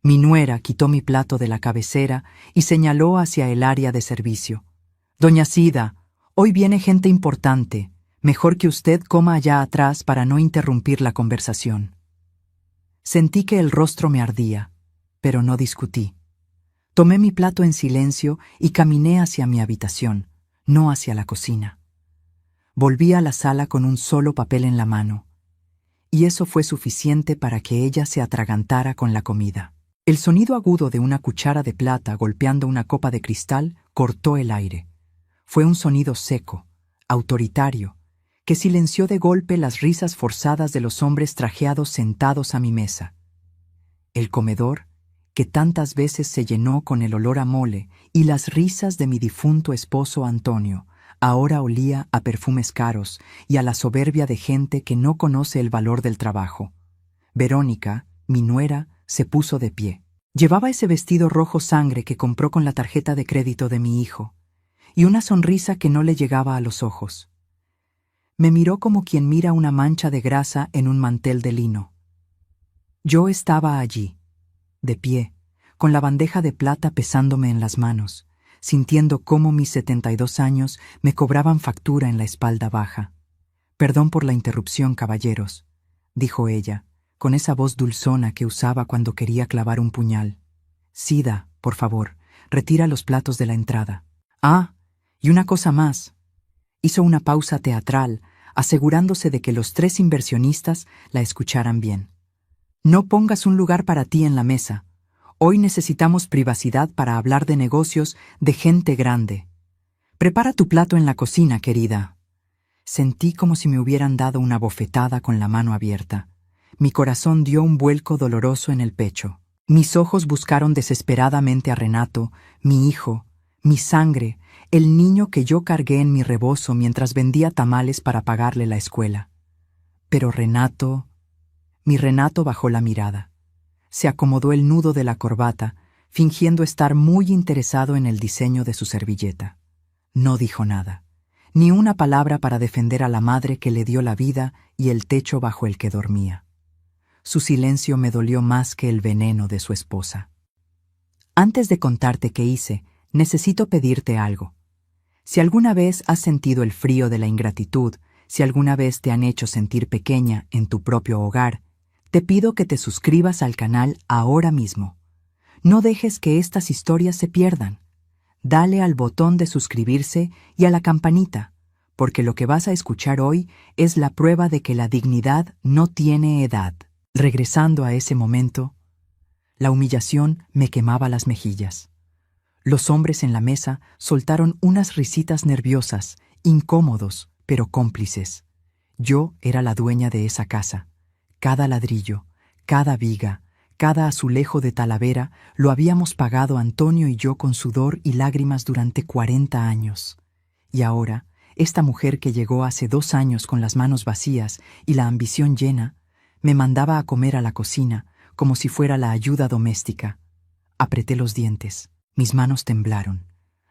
Mi nuera quitó mi plato de la cabecera y señaló hacia el área de servicio. «Doña Sida, hoy viene gente importante. Mejor que usted coma allá atrás para no interrumpir la conversación». Sentí que el rostro me ardía, pero no discutí. Tomé mi plato en silencio y caminé hacia mi habitación, no hacia la cocina. Volví a la sala con un solo papel en la mano, y eso fue suficiente para que ella se atragantara con la comida. El sonido agudo de una cuchara de plata golpeando una copa de cristal cortó el aire. Fue un sonido seco, autoritario, que silenció de golpe las risas forzadas de los hombres trajeados sentados a mi mesa. El comedor, que tantas veces se llenó con el olor a mole y las risas de mi difunto esposo Antonio, ahora olía a perfumes caros y a la soberbia de gente que no conoce el valor del trabajo. Verónica, mi nuera, se puso de pie. Llevaba ese vestido rojo sangre que compró con la tarjeta de crédito de mi hijo, y una sonrisa que no le llegaba a los ojos. Me miró como quien mira una mancha de grasa en un mantel de lino. Yo estaba allí, de pie, con la bandeja de plata pesándome en las manos, sintiendo cómo mis 72 años me cobraban factura en la espalda baja. «Perdón por la interrupción, caballeros», dijo ella, con esa voz dulzona que usaba cuando quería clavar un puñal. «Sida, por favor, retira los platos de la entrada. Ah, y una cosa más». Hizo una pausa teatral, asegurándose de que los 3 inversionistas la escucharan bien. «No pongas un lugar para ti en la mesa. Hoy necesitamos privacidad para hablar de negocios de gente grande. Prepara tu plato en la cocina, querida». Sentí como si me hubieran dado una bofetada con la mano abierta. Mi corazón dio un vuelco doloroso en el pecho. Mis ojos buscaron desesperadamente a Renato, mi hijo, mi sangre, el niño que yo cargué en mi rebozo mientras vendía tamales para pagarle la escuela. Pero mi Renato bajó la mirada. Se acomodó el nudo de la corbata, fingiendo estar muy interesado en el diseño de su servilleta. No dijo nada, ni una palabra para defender a la madre que le dio la vida y el techo bajo el que dormía. Su silencio me dolió más que el veneno de su esposa. «Antes de contarte qué hice, necesito pedirte algo. Si alguna vez has sentido el frío de la ingratitud, si alguna vez te han hecho sentir pequeña en tu propio hogar, te pido que te suscribas al canal ahora mismo. No dejes que estas historias se pierdan. Dale al botón de suscribirse y a la campanita, porque lo que vas a escuchar hoy es la prueba de que la dignidad no tiene edad». Regresando a ese momento, la humillación me quemaba las mejillas. Los hombres en la mesa soltaron unas risitas nerviosas, incómodos, pero cómplices. Yo era la dueña de esa casa. Cada ladrillo, cada viga, cada azulejo de Talavera lo habíamos pagado Antonio y yo con sudor y lágrimas durante 40 años. Y ahora, esta mujer que llegó hace 2 años con las manos vacías y la ambición llena, me mandaba a comer a la cocina como si fuera la ayuda doméstica. Apreté los dientes. Mis manos temblaron,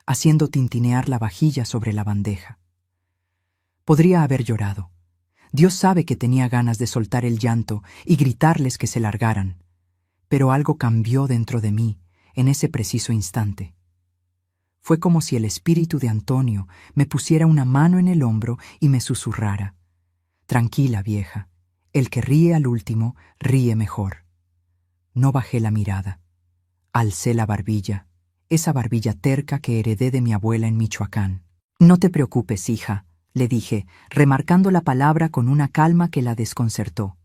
haciendo tintinear la vajilla sobre la bandeja. Podría haber llorado. Dios sabe que tenía ganas de soltar el llanto y gritarles que se largaran. Pero algo cambió dentro de mí en ese preciso instante. Fue como si el espíritu de Antonio me pusiera una mano en el hombro y me susurrara: «Tranquila, vieja. El que ríe al último, ríe mejor». No bajé la mirada. Alcé la barbilla, esa barbilla terca que heredé de mi abuela en Michoacán. «No te preocupes, hija», le dije, remarcando la palabra con una calma que la desconcertó.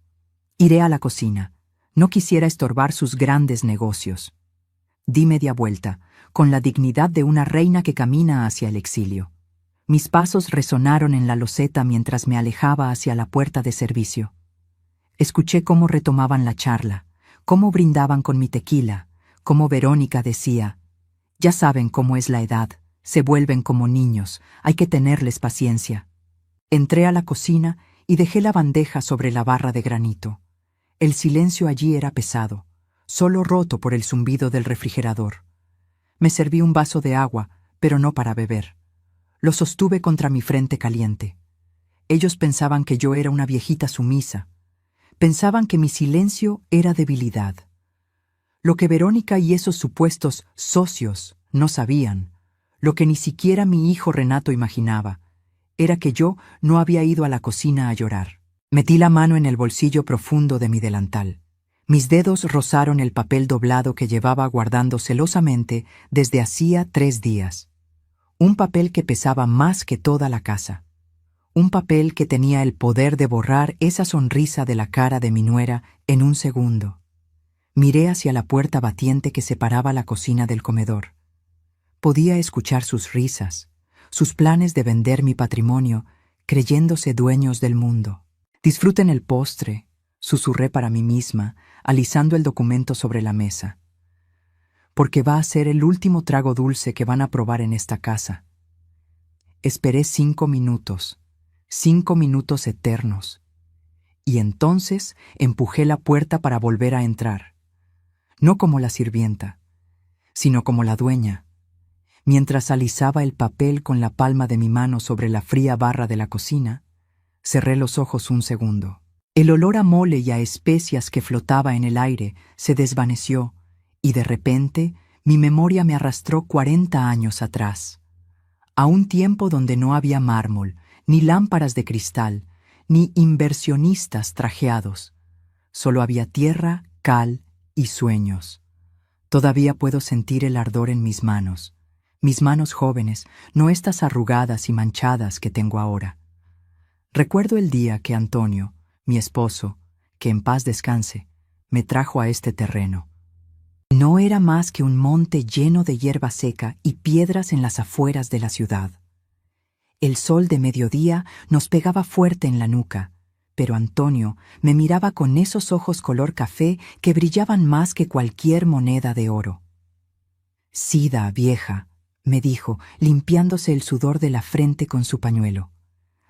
«Iré a la cocina. No quisiera estorbar sus grandes negocios». Di media vuelta, con la dignidad de una reina que camina hacia el exilio. Mis pasos resonaron en la loseta mientras me alejaba hacia la puerta de servicio. Escuché cómo retomaban la charla, cómo brindaban con mi tequila, cómo Verónica decía: «Ya saben cómo es la edad, se vuelven como niños, hay que tenerles paciencia». Entré a la cocina y dejé la bandeja sobre la barra de granito. El silencio allí era pesado, solo roto por el zumbido del refrigerador. Me serví un vaso de agua, pero no para beber. Lo sostuve contra mi frente caliente. Ellos pensaban que yo era una viejita sumisa. Pensaban que mi silencio era debilidad. Lo que Verónica y esos supuestos socios no sabían, lo que ni siquiera mi hijo Renato imaginaba, era que yo no había ido a la cocina a llorar. Metí la mano en el bolsillo profundo de mi delantal. Mis dedos rozaron el papel doblado que llevaba guardando celosamente desde hacía 3 días. Un papel que pesaba más que toda la casa. Un papel que tenía el poder de borrar esa sonrisa de la cara de mi nuera en un segundo. Miré hacia la puerta batiente que separaba la cocina del comedor. Podía escuchar sus risas, sus planes de vender mi patrimonio, creyéndose dueños del mundo. Disfruten el postre, susurré para mí misma, alisando el documento sobre la mesa. Porque va a ser el último trago dulce que van a probar en esta casa. Esperé 5 minutos, 5 minutos eternos. Y entonces empujé la puerta para volver a entrar. No como la sirvienta, sino como la dueña. Mientras alisaba el papel con la palma de mi mano sobre la fría barra de la cocina, cerré los ojos un segundo. El olor a mole y a especias que flotaba en el aire se desvaneció, y de repente mi memoria me arrastró 40 años atrás, a un tiempo donde no había mármol, ni lámparas de cristal, ni inversionistas trajeados. Solo había tierra, cal y sueños. Todavía puedo sentir el ardor en mis manos jóvenes, no estas arrugadas y manchadas que tengo ahora. Recuerdo el día que Antonio, mi esposo, que en paz descanse, me trajo a este terreno. No era más que un monte lleno de hierba seca y piedras en las afueras de la ciudad. El sol de mediodía nos pegaba fuerte en la nuca, pero Antonio me miraba con esos ojos color café que brillaban más que cualquier moneda de oro. «Sida, vieja», me dijo, limpiándose el sudor de la frente con su pañuelo.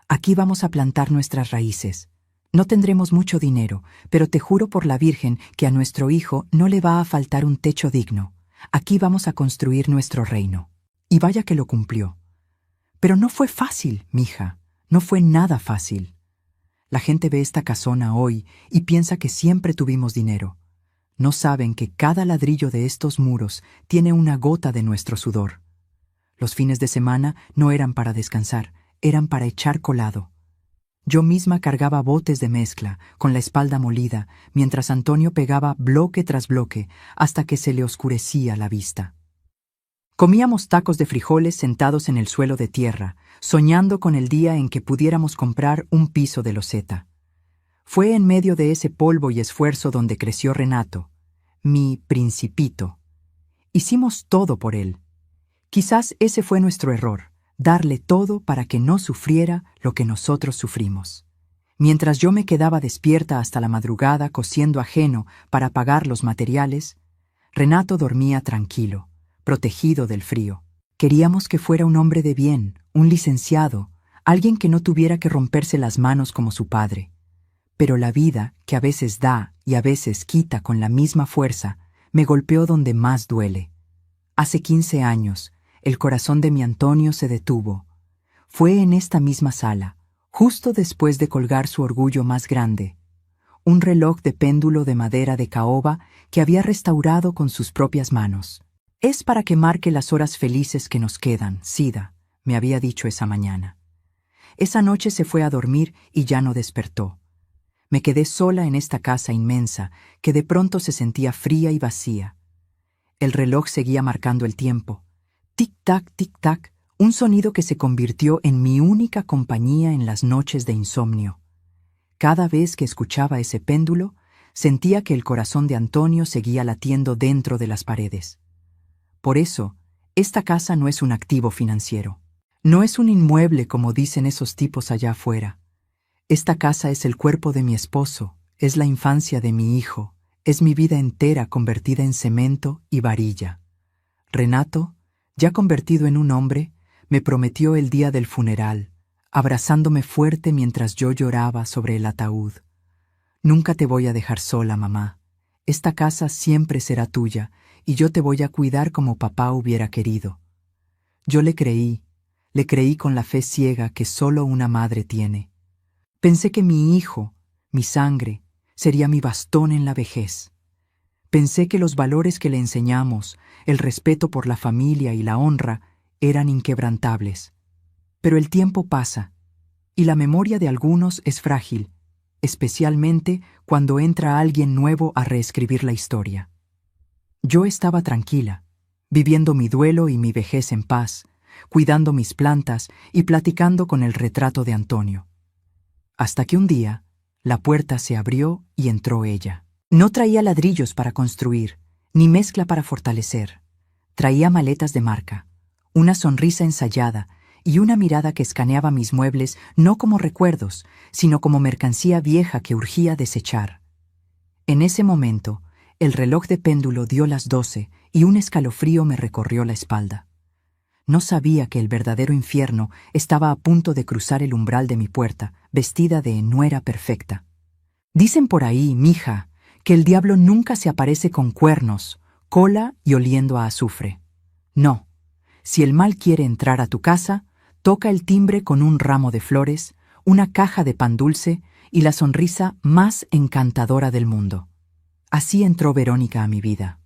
«Aquí vamos a plantar nuestras raíces. No tendremos mucho dinero, pero te juro por la Virgen que a nuestro hijo no le va a faltar un techo digno. Aquí vamos a construir nuestro reino». Y vaya que lo cumplió. Pero no fue fácil, mija, no fue nada fácil. La gente ve esta casona hoy y piensa que siempre tuvimos dinero. No saben que cada ladrillo de estos muros tiene una gota de nuestro sudor. Los fines de semana no eran para descansar, eran para echar colado. Yo misma cargaba botes de mezcla, con la espalda molida, mientras Antonio pegaba bloque tras bloque hasta que se le oscurecía la vista. Comíamos tacos de frijoles sentados en el suelo de tierra, soñando con el día en que pudiéramos comprar un piso de loseta. Fue en medio de ese polvo y esfuerzo donde creció Renato, mi principito. Hicimos todo por él. Quizás ese fue nuestro error, darle todo para que no sufriera lo que nosotros sufrimos. Mientras yo me quedaba despierta hasta la madrugada cosiendo ajeno para pagar los materiales, Renato dormía tranquilo, protegido del frío. Queríamos que fuera un hombre de bien, un licenciado, alguien que no tuviera que romperse las manos como su padre. Pero la vida, que a veces da y a veces quita con la misma fuerza, me golpeó donde más duele. Hace 15 años, el corazón de mi Antonio se detuvo. Fue en esta misma sala, justo después de colgar su orgullo más grande, un reloj de péndulo de madera de caoba que había restaurado con sus propias manos. «Es para que marque las horas felices que nos quedan, Sida», me había dicho esa mañana. Esa noche se fue a dormir y ya no despertó. Me quedé sola en esta casa inmensa que de pronto se sentía fría y vacía. El reloj seguía marcando el tiempo. Tic-tac, tic-tac, un sonido que se convirtió en mi única compañía en las noches de insomnio. Cada vez que escuchaba ese péndulo, sentía que el corazón de Antonio seguía latiendo dentro de las paredes. Por eso, esta casa no es un activo financiero. No es un inmueble como dicen esos tipos allá afuera. Esta casa es el cuerpo de mi esposo, es la infancia de mi hijo, es mi vida entera convertida en cemento y varilla. Renato, ya convertido en un hombre, me prometió el día del funeral, abrazándome fuerte mientras yo lloraba sobre el ataúd. «Nunca te voy a dejar sola, mamá. Esta casa siempre será tuya y yo te voy a cuidar como papá hubiera querido». Yo le creí con la fe ciega que solo una madre tiene. Pensé que mi hijo, mi sangre, sería mi bastón en la vejez. Pensé que los valores que le enseñamos, el respeto por la familia y la honra, eran inquebrantables. Pero el tiempo pasa, y la memoria de algunos es frágil, especialmente cuando entra alguien nuevo a reescribir la historia. Yo estaba tranquila, viviendo mi duelo y mi vejez en paz, cuidando mis plantas y platicando con el retrato de Antonio. Hasta que un día, la puerta se abrió y entró ella. No traía ladrillos para construir, ni mezcla para fortalecer. Traía maletas de marca, una sonrisa ensayada y una mirada que escaneaba mis muebles no como recuerdos, sino como mercancía vieja que urgía desechar. En ese momento, el reloj de péndulo dio las 12 y un escalofrío me recorrió la espalda. No sabía que el verdadero infierno estaba a punto de cruzar el umbral de mi puerta, vestida de nuera perfecta. Dicen por ahí, mija, que el diablo nunca se aparece con cuernos, cola y oliendo a azufre. No, si el mal quiere entrar a tu casa, toca el timbre con un ramo de flores, una caja de pan dulce y la sonrisa más encantadora del mundo. Así entró Verónica a mi vida.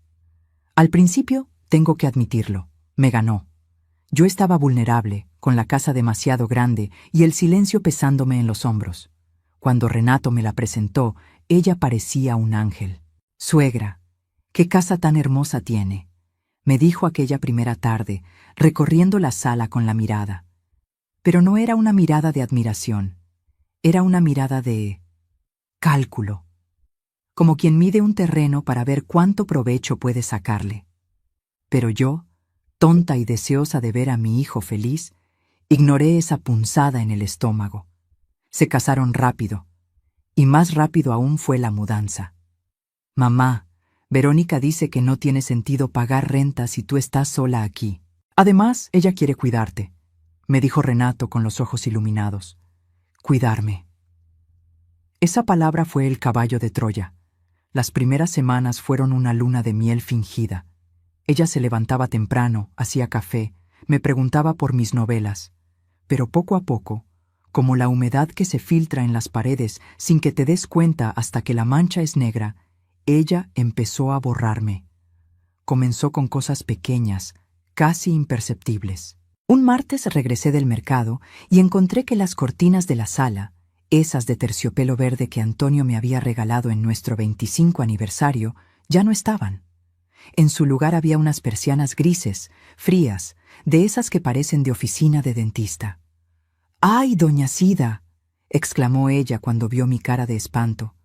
Al principio, tengo que admitirlo, me ganó. Yo estaba vulnerable, con la casa demasiado grande y el silencio pesándome en los hombros. Cuando Renato me la presentó, ella parecía un ángel. «Suegra, ¿qué casa tan hermosa tiene?», me dijo aquella primera tarde, recorriendo la sala con la mirada. Pero no era una mirada de admiración, era una mirada de cálculo, como quien mide un terreno para ver cuánto provecho puede sacarle. Pero yo, tonta y deseosa de ver a mi hijo feliz, ignoré esa punzada en el estómago. Se casaron rápido, y más rápido aún fue la mudanza. «Mamá, Verónica dice que no tiene sentido pagar renta si tú estás sola aquí. Además, ella quiere cuidarte», me dijo Renato con los ojos iluminados. «Cuidarme». Esa palabra fue el caballo de Troya. Las primeras semanas fueron una luna de miel fingida. Ella se levantaba temprano, hacía café, me preguntaba por mis novelas. Pero poco a poco, como la humedad que se filtra en las paredes sin que te des cuenta hasta que la mancha es negra, ella empezó a borrarme. Comenzó con cosas pequeñas, casi imperceptibles. Un martes regresé del mercado y encontré que las cortinas de la sala, esas de terciopelo verde que Antonio me había regalado en nuestro 25 aniversario, ya no estaban. En su lugar había unas persianas grises, frías, de esas que parecen de oficina de dentista. «¡Ay, doña Sida!», exclamó ella cuando vio mi cara de espanto.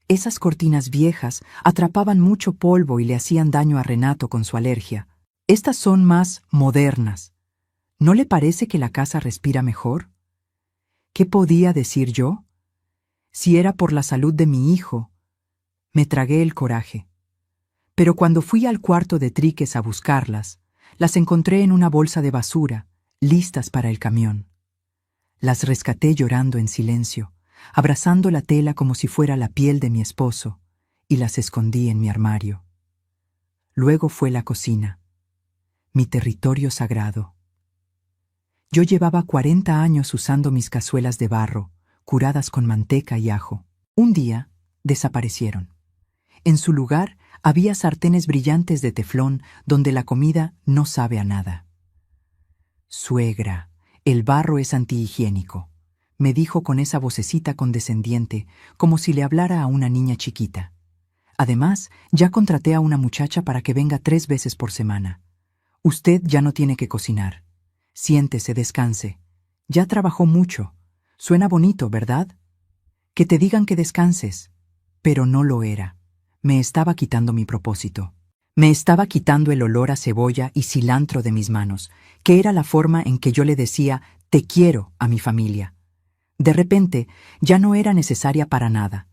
Esas cortinas viejas atrapaban mucho polvo y le hacían daño a Renato con su alergia. Estas son más modernas. ¿No le parece que la casa respira mejor? ¿Qué podía decir yo? Si era por la salud de mi hijo. Me tragué el coraje. Pero cuando fui al cuarto de Tríquez a buscarlas, las encontré en una bolsa de basura, listas para el camión. Las rescaté llorando en silencio, abrazando la tela como si fuera la piel de mi esposo, y las escondí en mi armario. Luego fue la cocina, mi territorio sagrado. Yo llevaba 40 años usando mis cazuelas de barro, curadas con manteca y ajo. Un día, desaparecieron. En su lugar, había sartenes brillantes de teflón donde la comida no sabe a nada. «Suegra, el barro es antihigiénico», me dijo con esa vocecita condescendiente, como si le hablara a una niña chiquita. «Además, ya contraté a una muchacha para que venga 3 veces por semana. Usted ya no tiene que cocinar. Siéntese, descanse. Ya trabajó mucho. Suena bonito, ¿verdad? Que te digan que descanses». Pero no lo era. Me estaba quitando mi propósito. Me estaba quitando el olor a cebolla y cilantro de mis manos, que era la forma en que yo le decía «te quiero» a mi familia. De repente, ya no era necesaria para nada.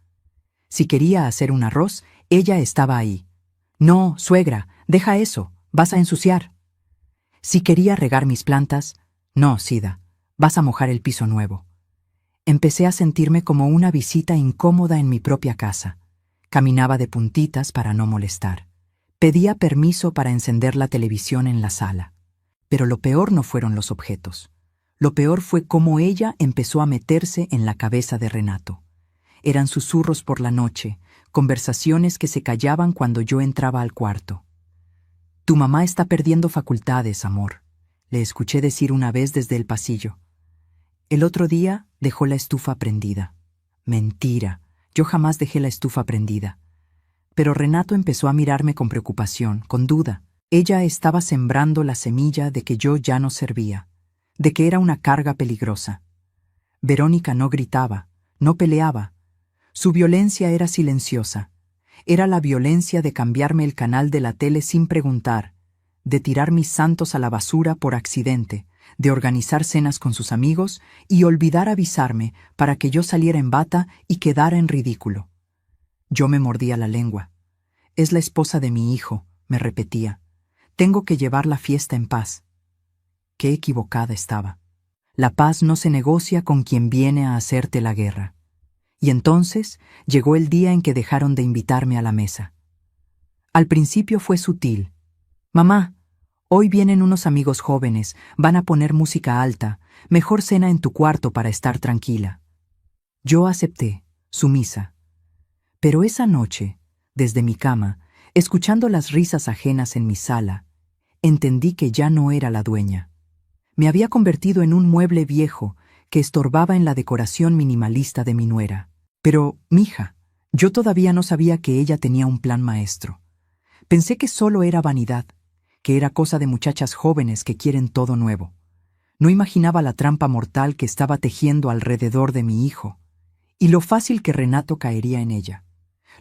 Si quería hacer un arroz, ella estaba ahí. «No, suegra, deja eso, vas a ensuciar». Si quería regar mis plantas, «No, Sida, vas a mojar el piso nuevo». Empecé a sentirme como una visita incómoda en mi propia casa. Caminaba de puntitas para no molestar. Pedía permiso para encender la televisión en la sala. Pero lo peor no fueron los objetos. Lo peor fue cómo ella empezó a meterse en la cabeza de Renato. Eran susurros por la noche, conversaciones que se callaban cuando yo entraba al cuarto. «Tu mamá está perdiendo facultades, amor», le escuché decir una vez desde el pasillo. El otro día dejó la estufa prendida. Mentira, yo jamás dejé la estufa prendida. Pero Renato empezó a mirarme con preocupación, con duda. Ella estaba sembrando la semilla de que yo ya no servía, de que era una carga peligrosa. Verónica no gritaba, no peleaba. Su violencia era silenciosa. Era la violencia de cambiarme el canal de la tele sin preguntar, de tirar mis santos a la basura por accidente, de organizar cenas con sus amigos y olvidar avisarme para que yo saliera en bata y quedara en ridículo. Yo me mordía la lengua. «Es la esposa de mi hijo», me repetía. «Tengo que llevar la fiesta en paz». Qué equivocada estaba. La paz no se negocia con quien viene a hacerte la guerra. Y entonces llegó el día en que dejaron de invitarme a la mesa. Al principio fue sutil. «Mamá, hoy vienen unos amigos jóvenes, van a poner música alta, mejor cena en tu cuarto para estar tranquila». Yo acepté, sumisa. Pero esa noche, desde mi cama, escuchando las risas ajenas en mi sala, entendí que ya no era la dueña. Me había convertido en un mueble viejo que estorbaba en la decoración minimalista de mi nuera. Pero, mija, yo todavía no sabía que ella tenía un plan maestro. Pensé que solo era vanidad, que era cosa de muchachas jóvenes que quieren todo nuevo. No imaginaba la trampa mortal que estaba tejiendo alrededor de mi hijo, y lo fácil que Renato caería en ella.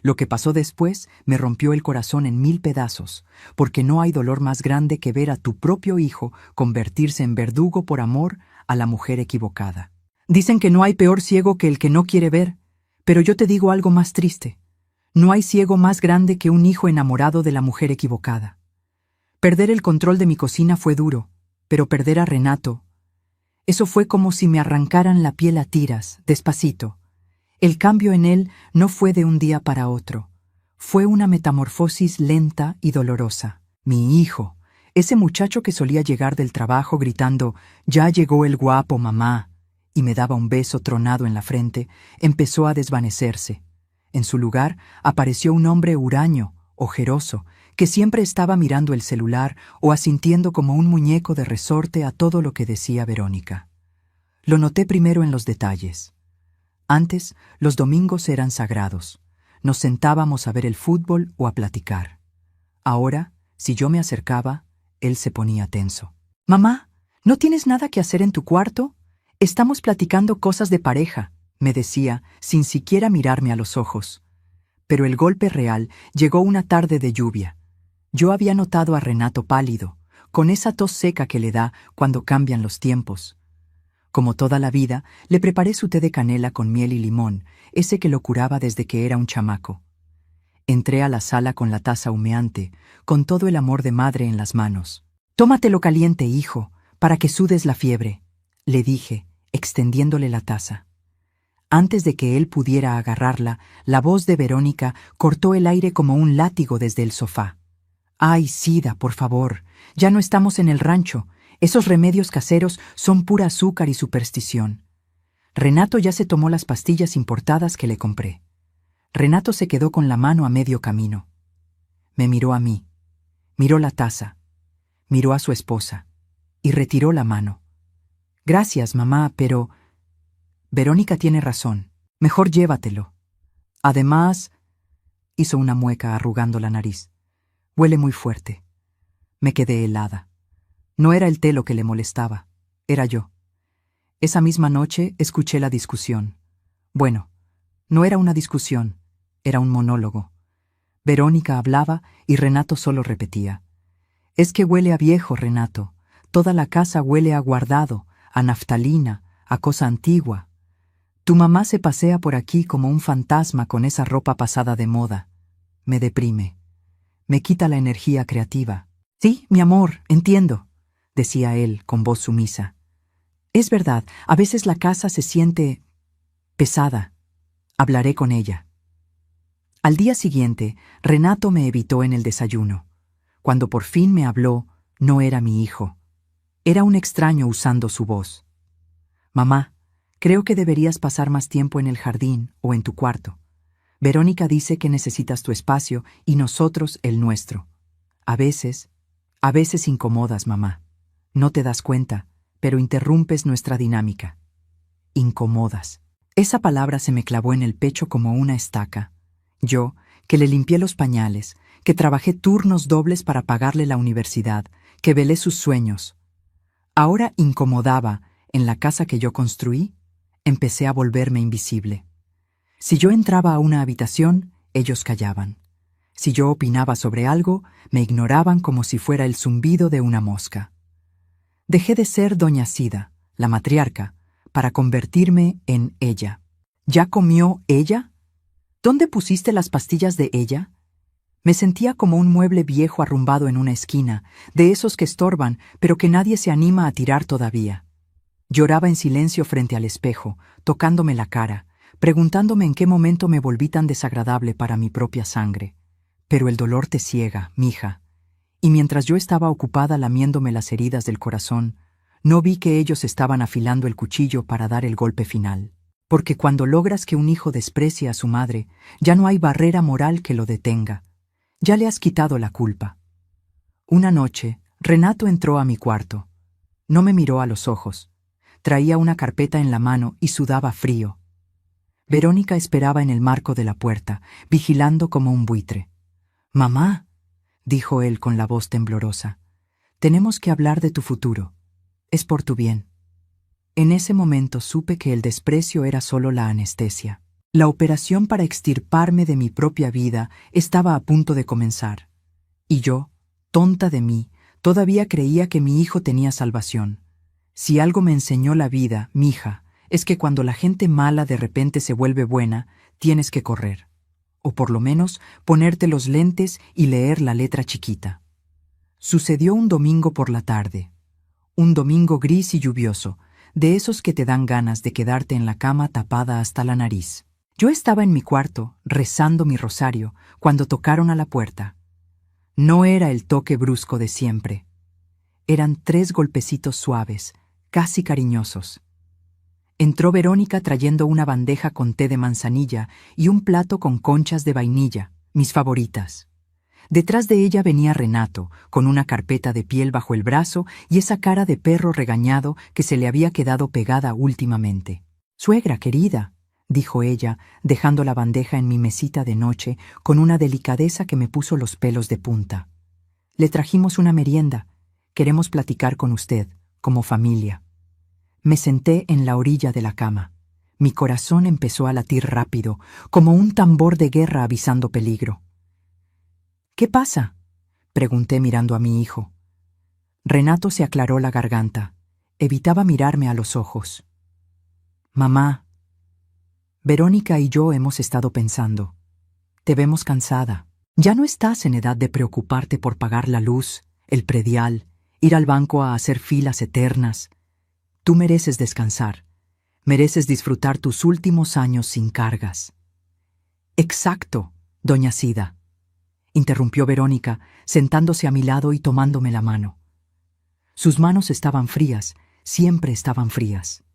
Lo que pasó después me rompió el corazón en 1000 pedazos, porque no hay dolor más grande que ver a tu propio hijo convertirse en verdugo por amor a la mujer equivocada. Dicen que no hay peor ciego que el que no quiere ver, pero yo te digo algo más triste. No hay ciego más grande que un hijo enamorado de la mujer equivocada. Perder el control de mi cocina fue duro, pero perder a Renato, eso fue como si me arrancaran la piel a tiras, despacito. El cambio en él no fue de un día para otro. Fue una metamorfosis lenta y dolorosa. Mi hijo, ese muchacho que solía llegar del trabajo gritando «Ya llegó el guapo, mamá», y me daba un beso tronado en la frente, empezó a desvanecerse. En su lugar apareció un hombre huraño, ojeroso, que siempre estaba mirando el celular o asintiendo como un muñeco de resorte a todo lo que decía Verónica. Lo noté primero en los detalles. Antes, los domingos eran sagrados. Nos sentábamos a ver el fútbol o a platicar. Ahora, si yo me acercaba, él se ponía tenso. «Mamá, ¿no tienes nada que hacer en tu cuarto? Estamos platicando cosas de pareja», me decía, sin siquiera mirarme a los ojos. Pero el golpe real llegó una tarde de lluvia. Yo había notado a Renato pálido, con esa tos seca que le da cuando cambian los tiempos. Como toda la vida, le preparé su té de canela con miel y limón, ese que lo curaba desde que era un chamaco. Entré a la sala con la taza humeante, con todo el amor de madre en las manos. «Tómatelo caliente, hijo, para que sudes la fiebre», le dije, extendiéndole la taza. Antes de que él pudiera agarrarla, la voz de Verónica cortó el aire como un látigo desde el sofá. «Ay, Sida, por favor, ya no estamos en el rancho. Esos remedios caseros son pura azúcar y superstición. Renato ya se tomó las pastillas importadas que le compré». Renato se quedó con la mano a medio camino. Me miró a mí, miró la taza, miró a su esposa y retiró la mano. «Gracias, mamá, pero Verónica tiene razón. Mejor llévatelo. Además», hizo una mueca arrugando la nariz, «huele muy fuerte». Me quedé helada. No era el té lo que le molestaba, era yo. Esa misma noche escuché la discusión. Bueno, no era una discusión, era un monólogo. Verónica hablaba y Renato solo repetía. «Es que huele a viejo, Renato. Toda la casa huele a guardado, a naftalina, a cosa antigua. Tu mamá se pasea por aquí como un fantasma con esa ropa pasada de moda. Me deprime. Me quita la energía creativa». «Sí, mi amor, entiendo», decía él con voz sumisa. «Es verdad, a veces la casa se siente pesada. Hablaré con ella». Al día siguiente, Renato me evitó en el desayuno. Cuando por fin me habló, no era mi hijo. Era un extraño usando su voz. «Mamá, creo que deberías pasar más tiempo en el jardín o en tu cuarto. Verónica dice que necesitas tu espacio y nosotros el nuestro. A veces incomodas, mamá. No te das cuenta, pero interrumpes nuestra dinámica. Incomodas. Esa palabra se me clavó en el pecho como una estaca. Yo, que le limpié los pañales, que trabajé turnos dobles para pagarle la universidad, que velé sus sueños. Ahora incomodaba, en la casa que yo construí, empecé a volverme invisible. Si yo entraba a una habitación, ellos callaban. Si yo opinaba sobre algo, me ignoraban como si fuera el zumbido de una mosca. Dejé de ser doña Sida, la matriarca, para convertirme en ella. ¿Ya comió ella? ¿Dónde pusiste las pastillas de ella? Me sentía como un mueble viejo arrumbado en una esquina, de esos que estorban, pero que nadie se anima a tirar todavía. Lloraba en silencio frente al espejo, tocándome la cara, preguntándome en qué momento me volví tan desagradable para mi propia sangre. Pero el dolor te ciega, mija. Y mientras yo estaba ocupada lamiéndome las heridas del corazón, no vi que ellos estaban afilando el cuchillo para dar el golpe final. Porque cuando logras que un hijo desprecie a su madre, ya no hay barrera moral que lo detenga. Ya le has quitado la culpa. Una noche, Renato entró a mi cuarto. No me miró a los ojos. Traía una carpeta en la mano y sudaba frío. Verónica esperaba en el marco de la puerta, vigilando como un buitre. «Mamá», dijo él con la voz temblorosa, «tenemos que hablar de tu futuro. Es por tu bien». En ese momento supe que el desprecio era solo la anestesia. La operación para extirparme de mi propia vida estaba a punto de comenzar. Y yo, tonta de mí, todavía creía que mi hijo tenía salvación. Si algo me enseñó la vida, mija, es que cuando la gente mala de repente se vuelve buena, tienes que correr. O por lo menos ponerte los lentes y leer la letra chiquita. Sucedió un domingo por la tarde. Un domingo gris y lluvioso, de esos que te dan ganas de quedarte en la cama tapada hasta la nariz. Yo estaba en mi cuarto, rezando mi rosario, cuando tocaron a la puerta. No era el toque brusco de siempre. Eran 3 golpecitos suaves, casi cariñosos. Entró Verónica trayendo una bandeja con té de manzanilla y un plato con conchas de vainilla, mis favoritas. Detrás de ella venía Renato, con una carpeta de piel bajo el brazo y esa cara de perro regañado que se le había quedado pegada últimamente. «Suegra querida», dijo ella, dejando la bandeja en mi mesita de noche con una delicadeza que me puso los pelos de punta. «Le trajimos una merienda. Queremos platicar con usted, como familia». Me senté en la orilla de la cama. Mi corazón empezó a latir rápido, como un tambor de guerra avisando peligro. «¿Qué pasa?», pregunté mirando a mi hijo. Renato se aclaró la garganta. Evitaba mirarme a los ojos. «Mamá, Verónica y yo hemos estado pensando. Te vemos cansada. Ya no estás en edad de preocuparte por pagar la luz, el predial, ir al banco a hacer filas eternas. Tú mereces descansar. Mereces disfrutar tus últimos años sin cargas». «Exacto, doña Sida», interrumpió Verónica, sentándose a mi lado y tomándome la mano. Sus manos estaban frías, siempre estaban frías.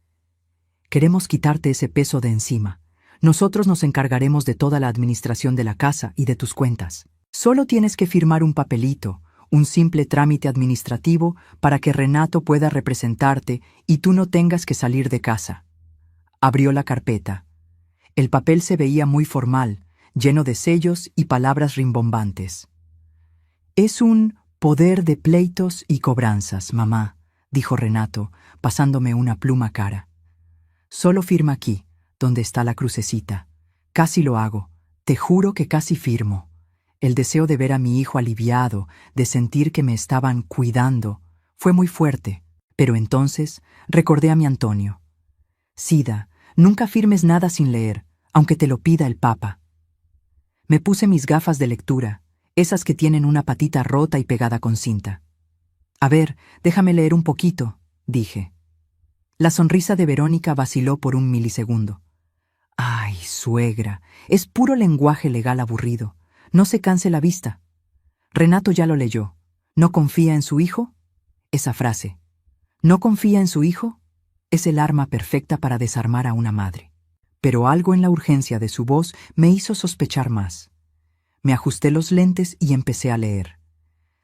«Queremos quitarte ese peso de encima. Nosotros nos encargaremos de toda la administración de la casa y de tus cuentas. Solo tienes que firmar un papelito, un simple trámite administrativo para que Renato pueda representarte y tú no tengas que salir de casa». Abrió la carpeta. El papel se veía muy formal, lleno de sellos y palabras rimbombantes. «Es un poder de pleitos y cobranzas, mamá», dijo Renato, pasándome una pluma cara. «Solo firma aquí, donde está la crucecita. Casi lo hago, te juro que casi firmo». El deseo de ver a mi hijo aliviado, de sentir que me estaban cuidando, fue muy fuerte, pero entonces recordé a mi Antonio. «Sida, nunca firmes nada sin leer, aunque te lo pida el Papa». Me puse mis gafas de lectura, esas que tienen una patita rota y pegada con cinta. «A ver, déjame leer un poquito», dije. La sonrisa de Verónica vaciló por un milisegundo. «Ay, suegra, es puro lenguaje legal aburrido. No se canse la vista». Renato ya lo leyó. ¿No confía en su hijo? Esa frase, ¿no confía en su hijo?, es el arma perfecta para desarmar a una madre. pero algo en la urgencia de su voz me hizo sospechar más. Me ajusté los lentes y empecé a leer.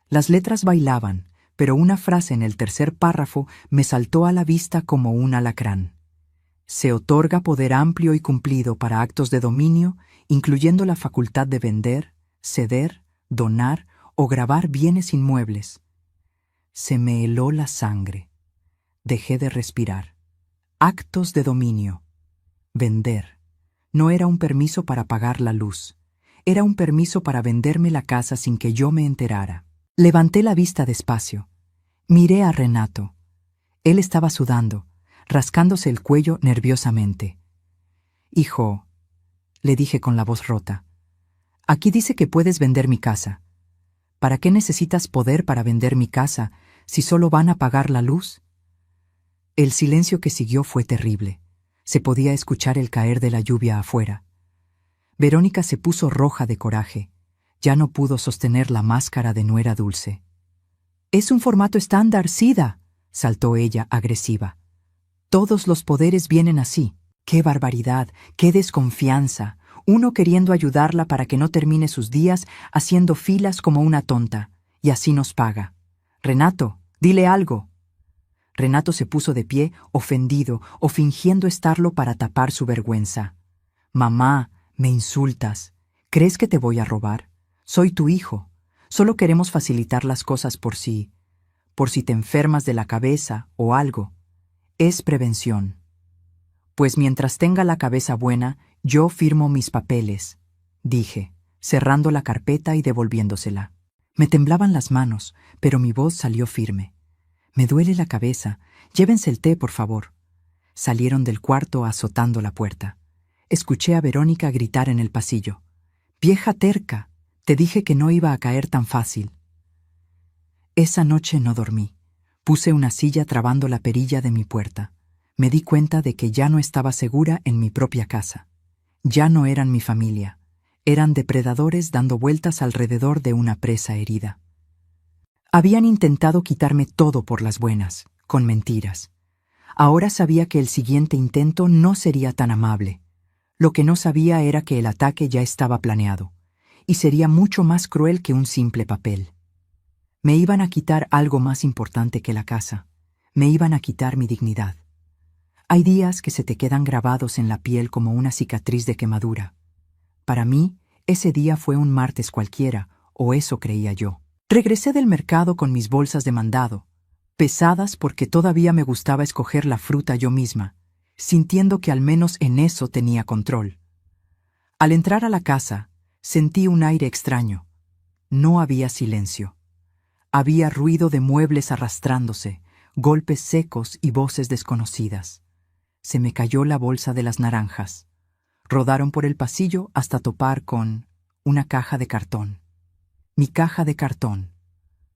Las letras bailaban, pero una frase en el tercer párrafo me saltó a la vista como un alacrán. Se otorga poder amplio y cumplido para actos de dominio, incluyendo la facultad de vender, ceder, donar o gravar bienes inmuebles. Se me heló la sangre. Dejé de respirar. Actos de dominio. Vender. No era un permiso para pagar la luz. Era un permiso para venderme la casa sin que yo me enterara. Levanté la vista despacio. Miré a Renato. Él estaba sudando, rascándose el cuello nerviosamente. «Hijo», le dije con la voz rota, «aquí dice que puedes vender mi casa. ¿Para qué necesitas poder para vender mi casa si solo van a pagar la luz?» El silencio que siguió fue terrible. Se podía escuchar el caer de la lluvia afuera. Verónica se puso roja de coraje. Ya no pudo sostener la máscara de nuera dulce. «Es un formato estándar, Sida», saltó ella, agresiva. «Todos los poderes vienen así». ¡Qué barbaridad! ¡Qué desconfianza! Uno queriendo ayudarla para que no termine sus días haciendo filas como una tonta. Y así nos paga. «Renato, dile algo». Renato se puso de pie, ofendido o fingiendo estarlo para tapar su vergüenza. «Mamá, me insultas. ¿Crees que te voy a robar? Soy tu hijo. Solo queremos facilitar las cosas por si te enfermas de la cabeza o algo. Es prevención». «Pues mientras tenga la cabeza buena, yo firmo mis papeles», dije, cerrando la carpeta y devolviéndosela. Me temblaban las manos, pero mi voz salió firme. «Me duele la cabeza. Llévense el té, por favor». Salieron del cuarto azotando la puerta. Escuché a Verónica gritar en el pasillo. «¡Vieja terca! Te dije que no iba a caer tan fácil». Esa noche no dormí. Puse una silla trabando la perilla de mi puerta. Me di cuenta de que ya no estaba segura en mi propia casa. Ya no eran mi familia. Eran depredadores dando vueltas alrededor de una presa herida. Habían intentado quitarme todo por las buenas, con mentiras. Ahora sabía que el siguiente intento no sería tan amable. Lo que no sabía era que el ataque ya estaba planeado, y sería mucho más cruel que un simple papel. Me iban a quitar algo más importante que la casa. Me iban a quitar mi dignidad. Hay días que se te quedan grabados en la piel como una cicatriz de quemadura. Para mí, ese día fue un martes cualquiera, o eso creía yo. Regresé del mercado con mis bolsas de mandado, pesadas porque todavía me gustaba escoger la fruta yo misma, sintiendo que al menos en eso tenía control. Al entrar a la casa, sentí un aire extraño. No había silencio. Había ruido de muebles arrastrándose, golpes secos y voces desconocidas. Se me cayó la bolsa de las naranjas. Rodaron por el pasillo hasta topar con una caja de cartón. Mi caja de cartón.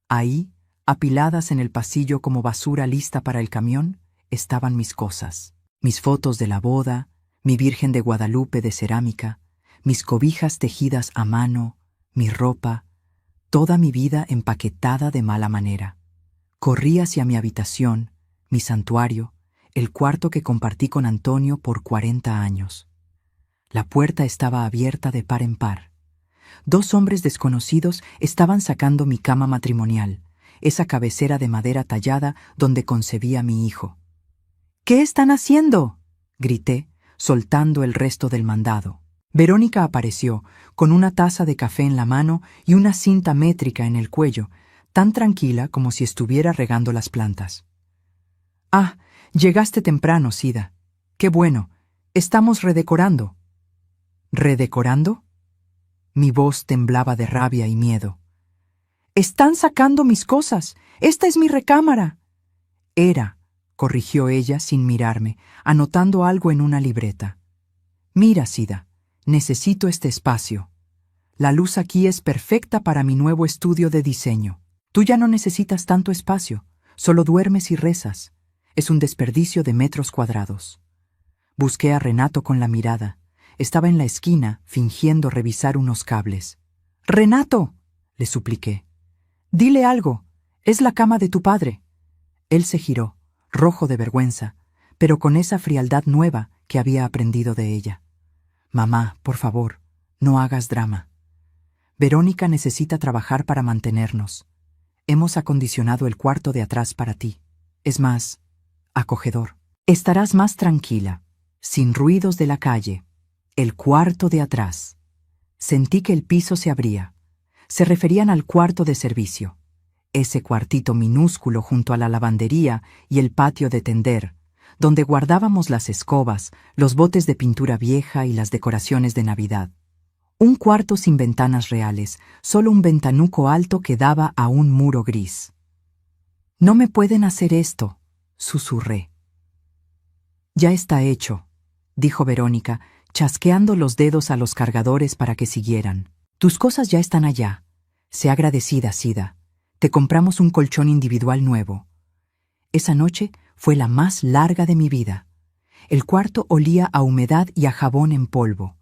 Ahí, apiladas en el pasillo como basura lista para el camión, estaban mis cosas. Mis fotos de la boda, mi Virgen de Guadalupe de cerámica, mis cobijas tejidas a mano, mi ropa, toda mi vida empaquetada de mala manera. Corrí hacia mi habitación, mi santuario, el cuarto que compartí con Antonio por 40 años. La puerta estaba abierta de par en par. 2 hombres desconocidos estaban sacando mi cama matrimonial, esa cabecera de madera tallada donde concebí a mi hijo. «¿Qué están haciendo?», grité, soltando el resto del mandado. Verónica apareció, con una taza de café en la mano y una cinta métrica en el cuello, tan tranquila como si estuviera regando las plantas. «Ah, llegaste temprano, Sida. Qué bueno. Estamos redecorando». «¿Redecorando?». Mi voz temblaba de rabia y miedo. «Están sacando mis cosas. Esta es mi recámara». «Era», corrigió ella sin mirarme, anotando algo en una libreta. «Mira, Sida, necesito este espacio. La luz aquí es perfecta para mi nuevo estudio de diseño. Tú ya no necesitas tanto espacio, solo duermes y rezas. Es un desperdicio de metros cuadrados». Busqué a Renato con la mirada. Estaba en la esquina, fingiendo revisar unos cables. «¡Renato!», le supliqué. «Dile algo. Es la cama de tu padre». Él se giró, rojo de vergüenza, pero con esa frialdad nueva que había aprendido de ella. Mamá, por favor, no hagas drama. Verónica necesita trabajar para mantenernos. Hemos acondicionado el cuarto de atrás para ti. Es más, acogedor. Estarás más tranquila, sin ruidos de la calle. El cuarto de atrás. Sentí que el piso se abría. Se referían al cuarto de servicio. Ese cuartito minúsculo junto a la lavandería y el patio de tender, donde guardábamos las escobas, los botes de pintura vieja y las decoraciones de Navidad. Un cuarto sin ventanas reales, solo un ventanuco alto que daba a un muro gris. «No me pueden hacer esto», susurré. «Ya está hecho», dijo Verónica, chasqueando los dedos a los cargadores para que siguieran. «Tus cosas ya están allá. Sé agradecida, Sida. Te compramos un colchón individual nuevo». Esa noche fue la más larga de mi vida. El cuarto olía a humedad y a jabón en polvo.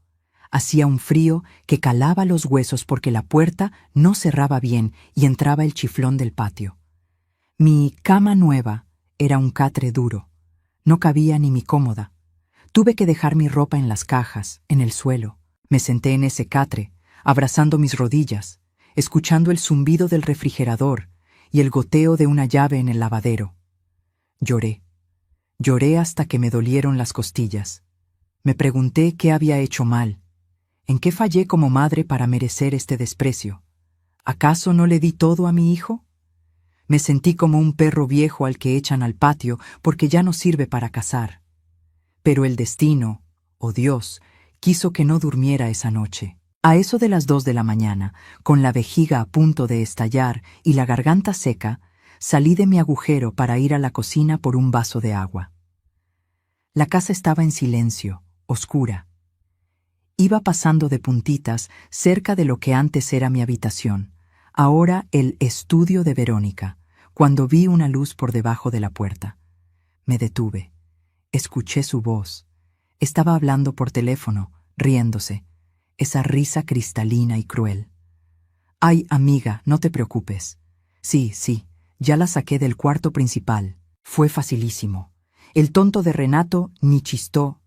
Hacía un frío que calaba los huesos porque la puerta no cerraba bien y entraba el chiflón del patio. Mi cama nueva era un catre duro. No cabía ni mi cómoda. Tuve que dejar mi ropa en las cajas, en el suelo. Me senté en ese catre, abrazando mis rodillas, escuchando el zumbido del refrigerador y el goteo de una llave en el lavadero. Lloré. Lloré hasta que me dolieron las costillas. Me pregunté qué había hecho mal. ¿En qué fallé como madre para merecer este desprecio? ¿Acaso no le di todo a mi hijo? Me sentí como un perro viejo al que echan al patio porque ya no sirve para cazar. Pero el destino, o Dios, quiso que no durmiera esa noche. A eso de las 2 de la mañana, con la vejiga a punto de estallar y la garganta seca, salí de mi agujero para ir a la cocina por un vaso de agua. La casa estaba en silencio, oscura. Iba pasando de puntitas cerca de lo que antes era mi habitación, ahora el estudio de Verónica, cuando vi una luz por debajo de la puerta. Me detuve. Escuché su voz. Estaba hablando por teléfono, riéndose, esa risa cristalina y cruel. «Ay, amiga, no te preocupes. Sí, ya la saqué del cuarto principal. Fue facilísimo. El tonto de Renato ni chistó.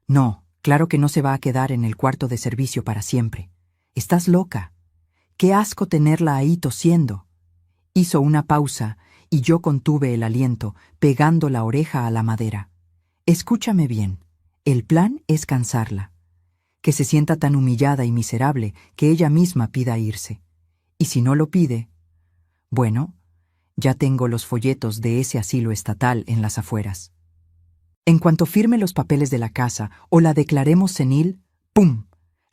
No, claro que no se va a quedar en el cuarto de servicio para siempre. Estás loca. Qué asco tenerla ahí tosiendo». Hizo una pausa y yo contuve el aliento, pegando la oreja a la madera. «Escúchame bien. El plan es cansarla. Que se sienta tan humillada y miserable que ella misma pida irse. Y si no lo pide, bueno, ya tengo los folletos de ese asilo estatal en las afueras. En cuanto firme los papeles de la casa o la declaremos senil, ¡pum!,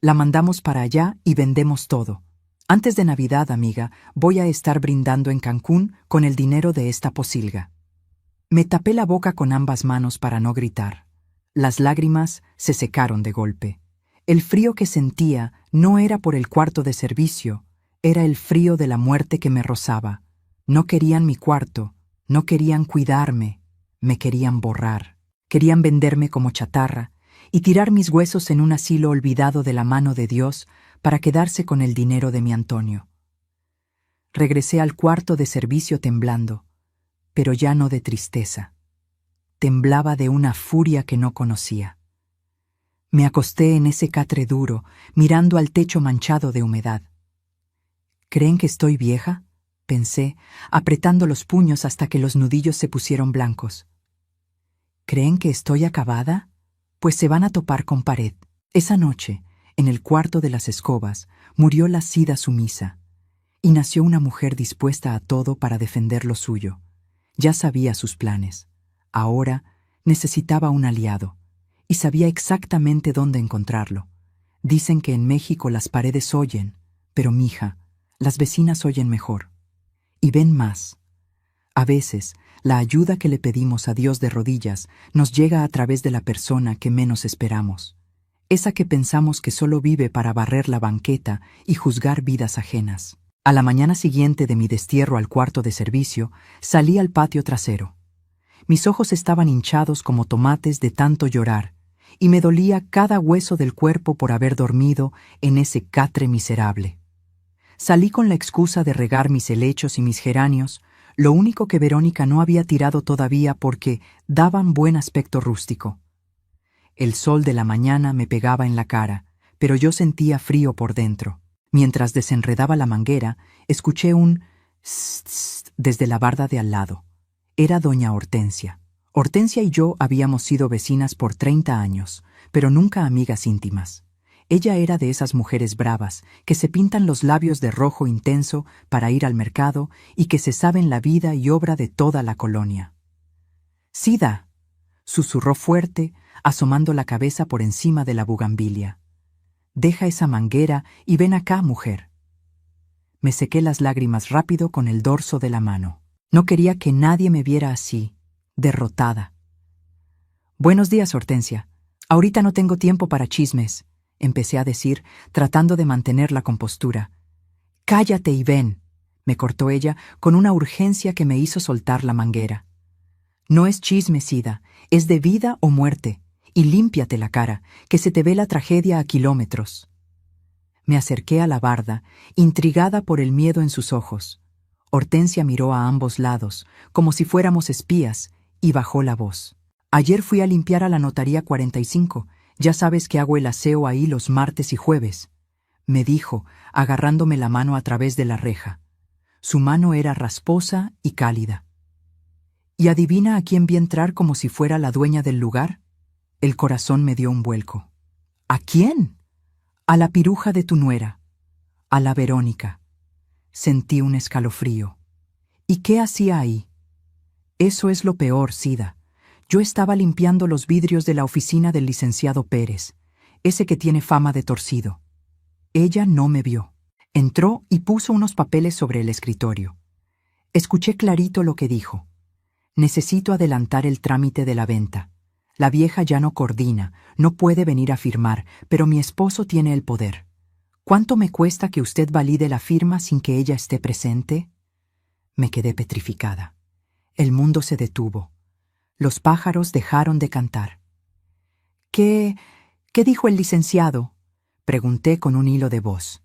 la mandamos para allá y vendemos todo. Antes de Navidad, amiga, voy a estar brindando en Cancún con el dinero de esta posilga». Me tapé la boca con ambas manos para no gritar. Las lágrimas se secaron de golpe. El frío que sentía no era por el cuarto de servicio, era el frío de la muerte que me rozaba. No querían mi cuarto, no querían cuidarme, me querían borrar. Querían venderme como chatarra y tirar mis huesos en un asilo olvidado de la mano de Dios para quedarse con el dinero de mi Antonio. Regresé al cuarto de servicio temblando, pero ya no de tristeza. Temblaba de una furia que no conocía. Me acosté en ese catre duro, mirando al techo manchado de humedad. ¿Creen que estoy vieja?, pensé, apretando los puños hasta que los nudillos se pusieron blancos. ¿Creen que estoy acabada? Pues se van a topar con pared. Esa noche, en el cuarto de las escobas, murió la Sida sumisa, y nació una mujer dispuesta a todo para defender lo suyo. Ya sabía sus planes. Ahora necesitaba un aliado, y sabía exactamente dónde encontrarlo. Dicen que en México las paredes oyen, pero mija, las vecinas oyen mejor. Y ven más. A veces, la ayuda que le pedimos a Dios de rodillas nos llega a través de la persona que menos esperamos. Esa que pensamos que solo vive para barrer la banqueta y juzgar vidas ajenas. A la mañana siguiente de mi destierro al cuarto de servicio, salí al patio trasero. Mis ojos estaban hinchados como tomates de tanto llorar, y me dolía cada hueso del cuerpo por haber dormido en ese catre miserable. Salí con la excusa de regar mis helechos y mis geranios, Lo único que Verónica no había tirado todavía porque daban buen aspecto rústico. El sol de la mañana me pegaba en la cara, pero yo sentía frío por dentro. Mientras desenredaba la manguera, escuché un tss desde la barda de al lado. Era doña Hortensia. Hortensia y yo habíamos sido vecinas por 30 años, pero nunca amigas íntimas. Ella era de esas mujeres bravas que se pintan los labios de rojo intenso para ir al mercado y que se saben la vida y obra de toda la colonia. «Sida», susurró fuerte, asomando la cabeza por encima de la bugambilia. «Deja esa manguera y ven acá, mujer». Me sequé las lágrimas rápido con el dorso de la mano. No quería que nadie me viera así, derrotada. «Buenos días, Hortensia. Ahorita no tengo tiempo para chismes», empecé a decir, tratando de mantener la compostura. «Cállate y ven», me cortó ella con una urgencia que me hizo soltar la manguera. «No es chisme, Sida, es de vida o muerte, y límpiate la cara, que se te ve la tragedia a kilómetros». Me acerqué a la barda, intrigada por el miedo en sus ojos. Hortensia miró a ambos lados, como si fuéramos espías, y bajó la voz. «Ayer fui a limpiar a la notaría 45, ya sabes que hago el aseo ahí los martes y jueves», me dijo, agarrándome la mano a través de la reja. Su mano era rasposa y cálida. ¿Y adivina a quién vi entrar como si fuera la dueña del lugar? El corazón me dio un vuelco. ¿A quién? A la piruja de tu nuera, a la Verónica. Sentí un escalofrío. ¿Y qué hacía ahí? Eso es lo peor, Sida. Yo estaba limpiando los vidrios de la oficina del licenciado Pérez, ese que tiene fama de torcido. Ella no me vio. Entró y puso unos papeles sobre el escritorio. Escuché clarito lo que dijo. «Necesito adelantar el trámite de la venta. La vieja ya no coordina, no puede venir a firmar, pero mi esposo tiene el poder. ¿Cuánto me cuesta que usted valide la firma sin que ella esté presente?» Me quedé petrificada. El mundo se detuvo. Los pájaros dejaron de cantar. ¿Qué dijo el licenciado?», pregunté con un hilo de voz.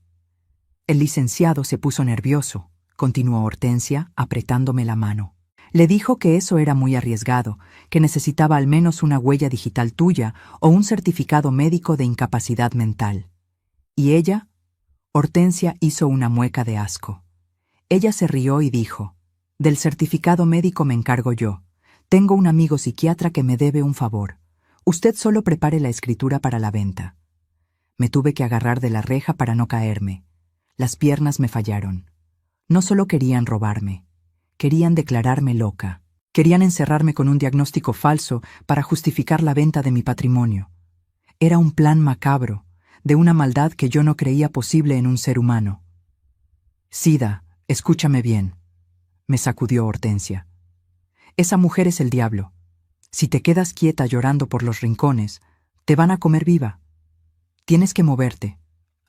«El licenciado se puso nervioso», continuó Hortensia, apretándome la mano. «Le dijo que eso era muy arriesgado, que necesitaba al menos una huella digital tuya o un certificado médico de incapacidad mental». ¿Y ella? Hortensia hizo una mueca de asco. Ella se rió y dijo: «Del certificado médico me encargo yo. Tengo un amigo psiquiatra que me debe un favor. Usted solo prepare la escritura para la venta». Me tuve que agarrar de la reja para no caerme. Las piernas me fallaron. No solo querían robarme, querían declararme loca. Querían encerrarme con un diagnóstico falso para justificar la venta de mi patrimonio. Era un plan macabro, de una maldad que yo no creía posible en un ser humano. «Sida, escúchame bien», me sacudió Hortensia. «Esa mujer es el diablo. Si te quedas quieta llorando por los rincones, te van a comer viva. Tienes que moverte.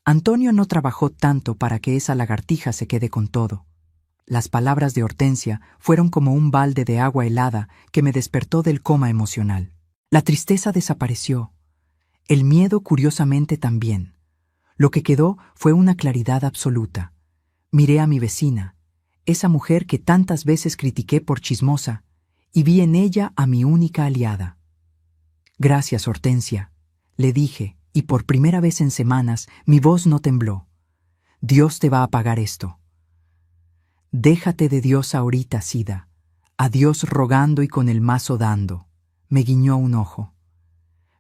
Antonio no trabajó tanto para que esa lagartija se quede con todo». Las palabras de Hortensia fueron como un balde de agua helada que me despertó del coma emocional. La tristeza desapareció. El miedo, curiosamente, también. Lo que quedó fue una claridad absoluta. Miré a mi vecina, esa mujer que tantas veces critiqué por chismosa, y vi en ella a mi única aliada. «Gracias, Hortensia», le dije, y por primera vez en semanas mi voz no tembló. «Dios te va a pagar esto». «Déjate de Dios ahorita, Sida. A Dios rogando y con el mazo dando», me guiñó un ojo.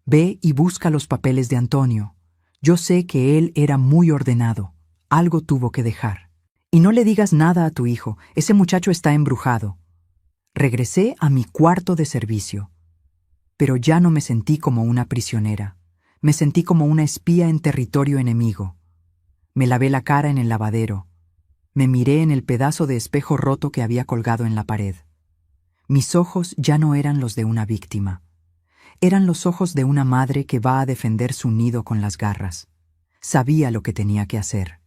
«Ve y busca los papeles de Antonio. Yo sé que él era muy ordenado. Algo tuvo que dejar. Y no le digas nada a tu hijo, ese muchacho está embrujado». Regresé a mi cuarto de servicio. Pero ya no me sentí como una prisionera. Me sentí como una espía en territorio enemigo. Me lavé la cara en el lavadero. Me miré en el pedazo de espejo roto que había colgado en la pared. Mis ojos ya no eran los de una víctima. Eran los ojos de una madre que va a defender su nido con las garras. Sabía lo que tenía que hacer.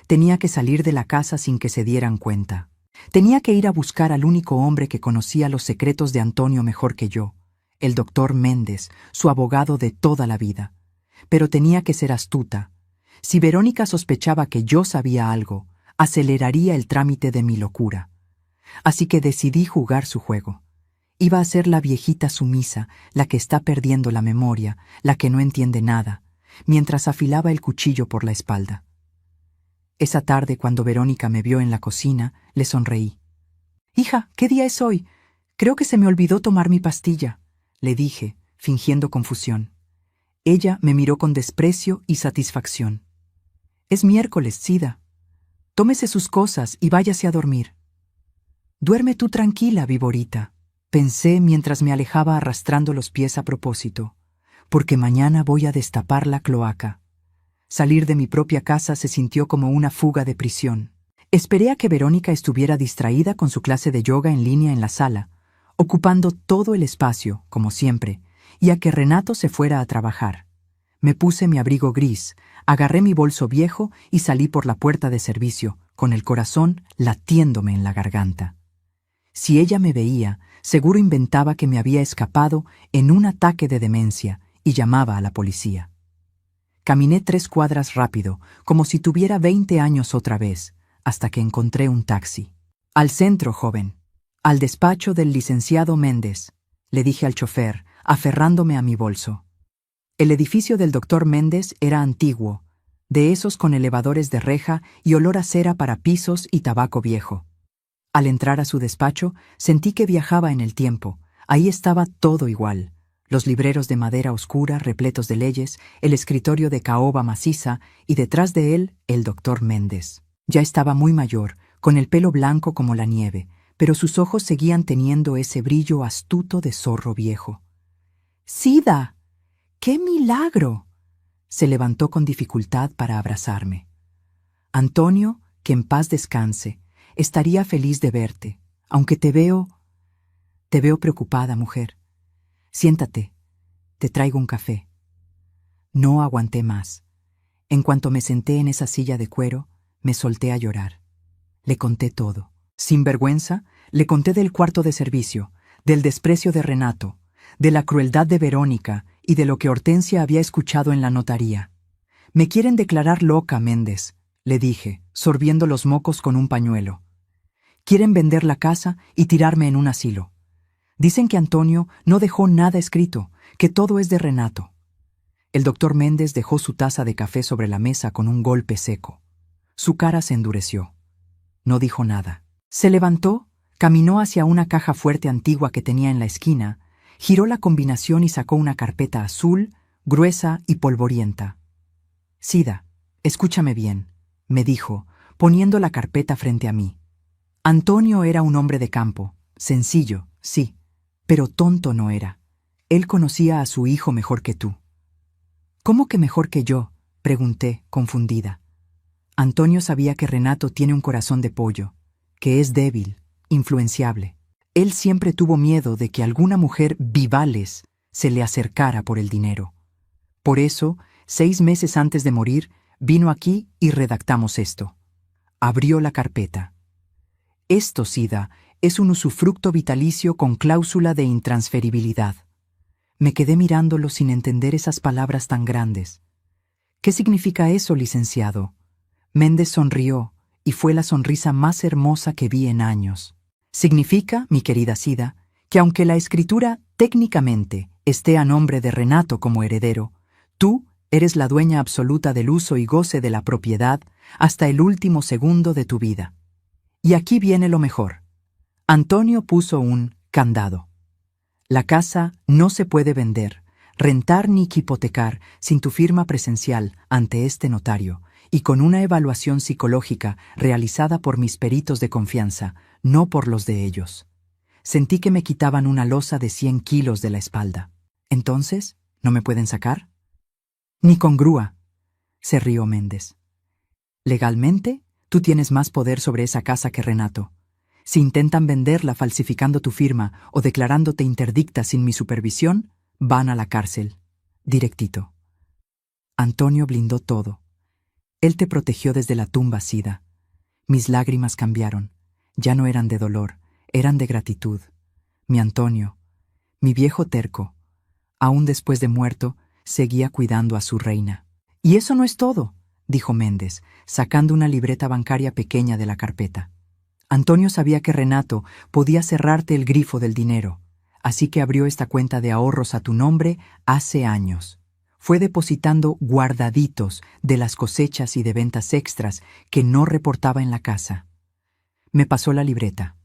Tenía que salir de la casa sin que se dieran cuenta. Tenía que ir a buscar al único hombre que conocía los secretos de Antonio mejor que yo, el doctor Méndez, su abogado de toda la vida. Pero tenía que ser astuta. Si Verónica sospechaba que yo sabía algo, aceleraría el trámite de mi locura. Así que decidí jugar su juego. Iba a ser la viejita sumisa, la que está perdiendo la memoria, la que no entiende nada, mientras afilaba el cuchillo por la espalda. Esa tarde, cuando Verónica me vio en la cocina, le sonreí. «Hija, ¿qué día es hoy? Creo que se me olvidó tomar mi pastilla», le dije, fingiendo confusión. Ella me miró con desprecio y satisfacción. «Es miércoles, Sida. Tómese sus cosas y váyase a dormir». «Duerme tú tranquila, Viborita», pensé mientras me alejaba arrastrando los pies a propósito, porque mañana voy a destapar la cloaca. Salir de mi propia casa se sintió como una fuga de prisión. Esperé a que Verónica estuviera distraída con su clase de yoga en línea en la sala, ocupando todo el espacio, como siempre, y a que Renato se fuera a trabajar. Me puse mi abrigo gris, agarré mi bolso viejo y salí por la puerta de servicio, con el corazón latiéndome en la garganta. Si ella me veía, seguro inventaba que me había escapado en un ataque de demencia y llamaba a la policía. Caminé 3 cuadras rápido, como si tuviera 20 años otra vez, hasta que encontré un taxi. «Al centro, joven. Al despacho del licenciado Méndez», le dije al chofer, aferrándome a mi bolso. El edificio del doctor Méndez era antiguo, de esos con elevadores de reja y olor a cera para pisos y tabaco viejo. Al entrar a su despacho, sentí que viajaba en el tiempo. Ahí estaba todo igual. Los libreros de madera oscura repletos de leyes, el escritorio de caoba maciza y detrás de él el doctor Méndez. Ya estaba muy mayor, con el pelo blanco como la nieve, pero sus ojos seguían teniendo ese brillo astuto de zorro viejo. «¡Sida! ¡Qué milagro!», se levantó con dificultad para abrazarme. «Antonio, que en paz descanse, estaría feliz de verte, aunque te veo preocupada, mujer. Siéntate, te traigo un café». No aguanté más. En cuanto me senté en esa silla de cuero, me solté a llorar. Le conté todo. Sin vergüenza, le conté del cuarto de servicio, del desprecio de Renato, de la crueldad de Verónica y de lo que Hortensia había escuchado en la notaría. «Me quieren declarar loca, Méndez», le dije, sorbiendo los mocos con un pañuelo. «Quieren vender la casa y tirarme en un asilo. Dicen que Antonio no dejó nada escrito, que todo es de Renato». El doctor Méndez dejó su taza de café sobre la mesa con un golpe seco. Su cara se endureció. No dijo nada. Se levantó, caminó hacia una caja fuerte antigua que tenía en la esquina, giró la combinación y sacó una carpeta azul, gruesa y polvorienta. «Sida, escúchame bien», me dijo, poniendo la carpeta frente a mí. Antonio era un hombre de campo, sencillo, sí, pero tonto no era. Él conocía a su hijo mejor que tú. «¿Cómo que mejor que yo?», pregunté, confundida. Antonio sabía que Renato tiene un corazón de pollo, que es débil, influenciable. Él siempre tuvo miedo de que alguna mujer vivales se le acercara por el dinero. Por eso, 6 meses antes de morir, vino aquí y redactamos esto. Abrió la carpeta. «Esto, Sida, es un usufructo vitalicio con cláusula de intransferibilidad». Me quedé mirándolo sin entender esas palabras tan grandes. «¿Qué significa eso, licenciado?». Méndez sonrió, y fue la sonrisa más hermosa que vi en años. «Significa, mi querida Sida, que aunque la escritura técnicamente esté a nombre de Renato como heredero, tú eres la dueña absoluta del uso y goce de la propiedad hasta el último segundo de tu vida. Y aquí viene lo mejor». Antonio puso un candado. «La casa no se puede vender, rentar ni hipotecar sin tu firma presencial ante este notario y con una evaluación psicológica realizada por mis peritos de confianza, no por los de ellos». Sentí que me quitaban una losa de 100 kilos de la espalda. «¿Entonces, no me pueden sacar?». «Ni con grúa», se rió Méndez. «Legalmente, tú tienes más poder sobre esa casa que Renato. Si intentan venderla falsificando tu firma o declarándote interdicta sin mi supervisión, van a la cárcel. Directito». Antonio blindó todo. Él te protegió desde la tumba, Sida. Mis lágrimas cambiaron. Ya no eran de dolor, eran de gratitud. Mi Antonio, mi viejo terco, aún después de muerto, seguía cuidando a su reina. «Y eso no es todo», dijo Méndez, sacando una libreta bancaria pequeña de la carpeta. Antonio sabía que Renato podía cerrarte el grifo del dinero, así que abrió esta cuenta de ahorros a tu nombre hace años. Fue depositando guardaditos de las cosechas y de ventas extras que no reportaba en la casa. Me pasó la libreta.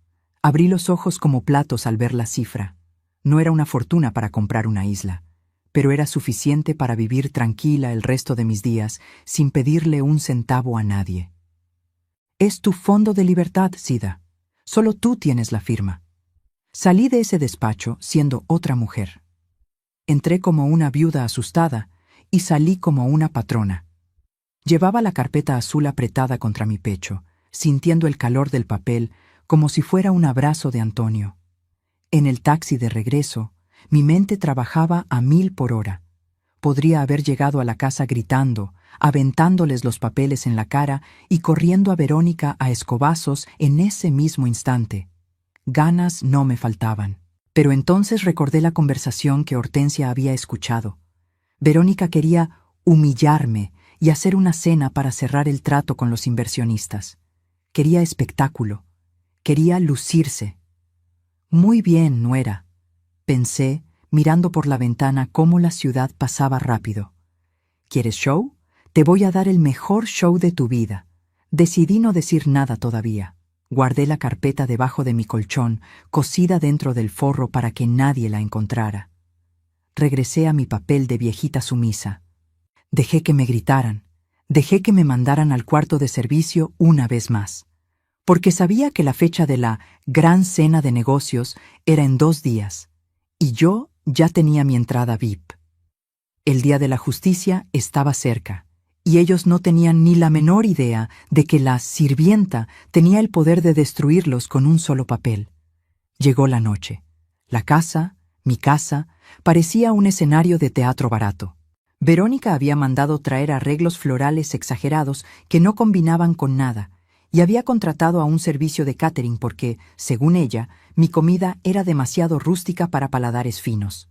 Abrí los ojos como platos al ver la cifra. No era una fortuna para comprar una isla, pero era suficiente para vivir tranquila el resto de mis días sin pedirle un centavo a nadie. Es tu fondo de libertad, Sida. Solo tú tienes la firma. Salí de ese despacho siendo otra mujer. Entré como una viuda asustada y salí como una patrona. Llevaba la carpeta azul apretada contra mi pecho, sintiendo el calor del papel como si fuera un abrazo de Antonio. En el taxi de regreso, mi mente trabajaba a 1000 por hora. Podría haber llegado a la casa gritando, aventándoles los papeles en la cara y corriendo a Verónica a escobazos en ese mismo instante. Ganas no me faltaban. Pero entonces recordé la conversación que Hortensia había escuchado. Verónica quería humillarme y hacer una cena para cerrar el trato con los inversionistas. Quería espectáculo. Quería lucirse. Muy bien, nuera, pensé, mirando por la ventana cómo la ciudad pasaba rápido. ¿Quieres show? Te voy a dar el mejor show de tu vida. Decidí no decir nada todavía. Guardé la carpeta debajo de mi colchón, cosida dentro del forro para que nadie la encontrara. Regresé a mi papel de viejita sumisa. Dejé que me gritaran. Dejé que me mandaran al cuarto de servicio una vez más. Porque sabía que la fecha de la gran cena de negocios era en 2 días. Y yo ya tenía mi entrada VIP. El día de la justicia estaba cerca, y ellos no tenían ni la menor idea de que la sirvienta tenía el poder de destruirlos con un solo papel. Llegó la noche. La casa, mi casa, parecía un escenario de teatro barato. Verónica había mandado traer arreglos florales exagerados que no combinaban con nada, y había contratado a un servicio de catering porque, según ella, mi comida era demasiado rústica para paladares finos.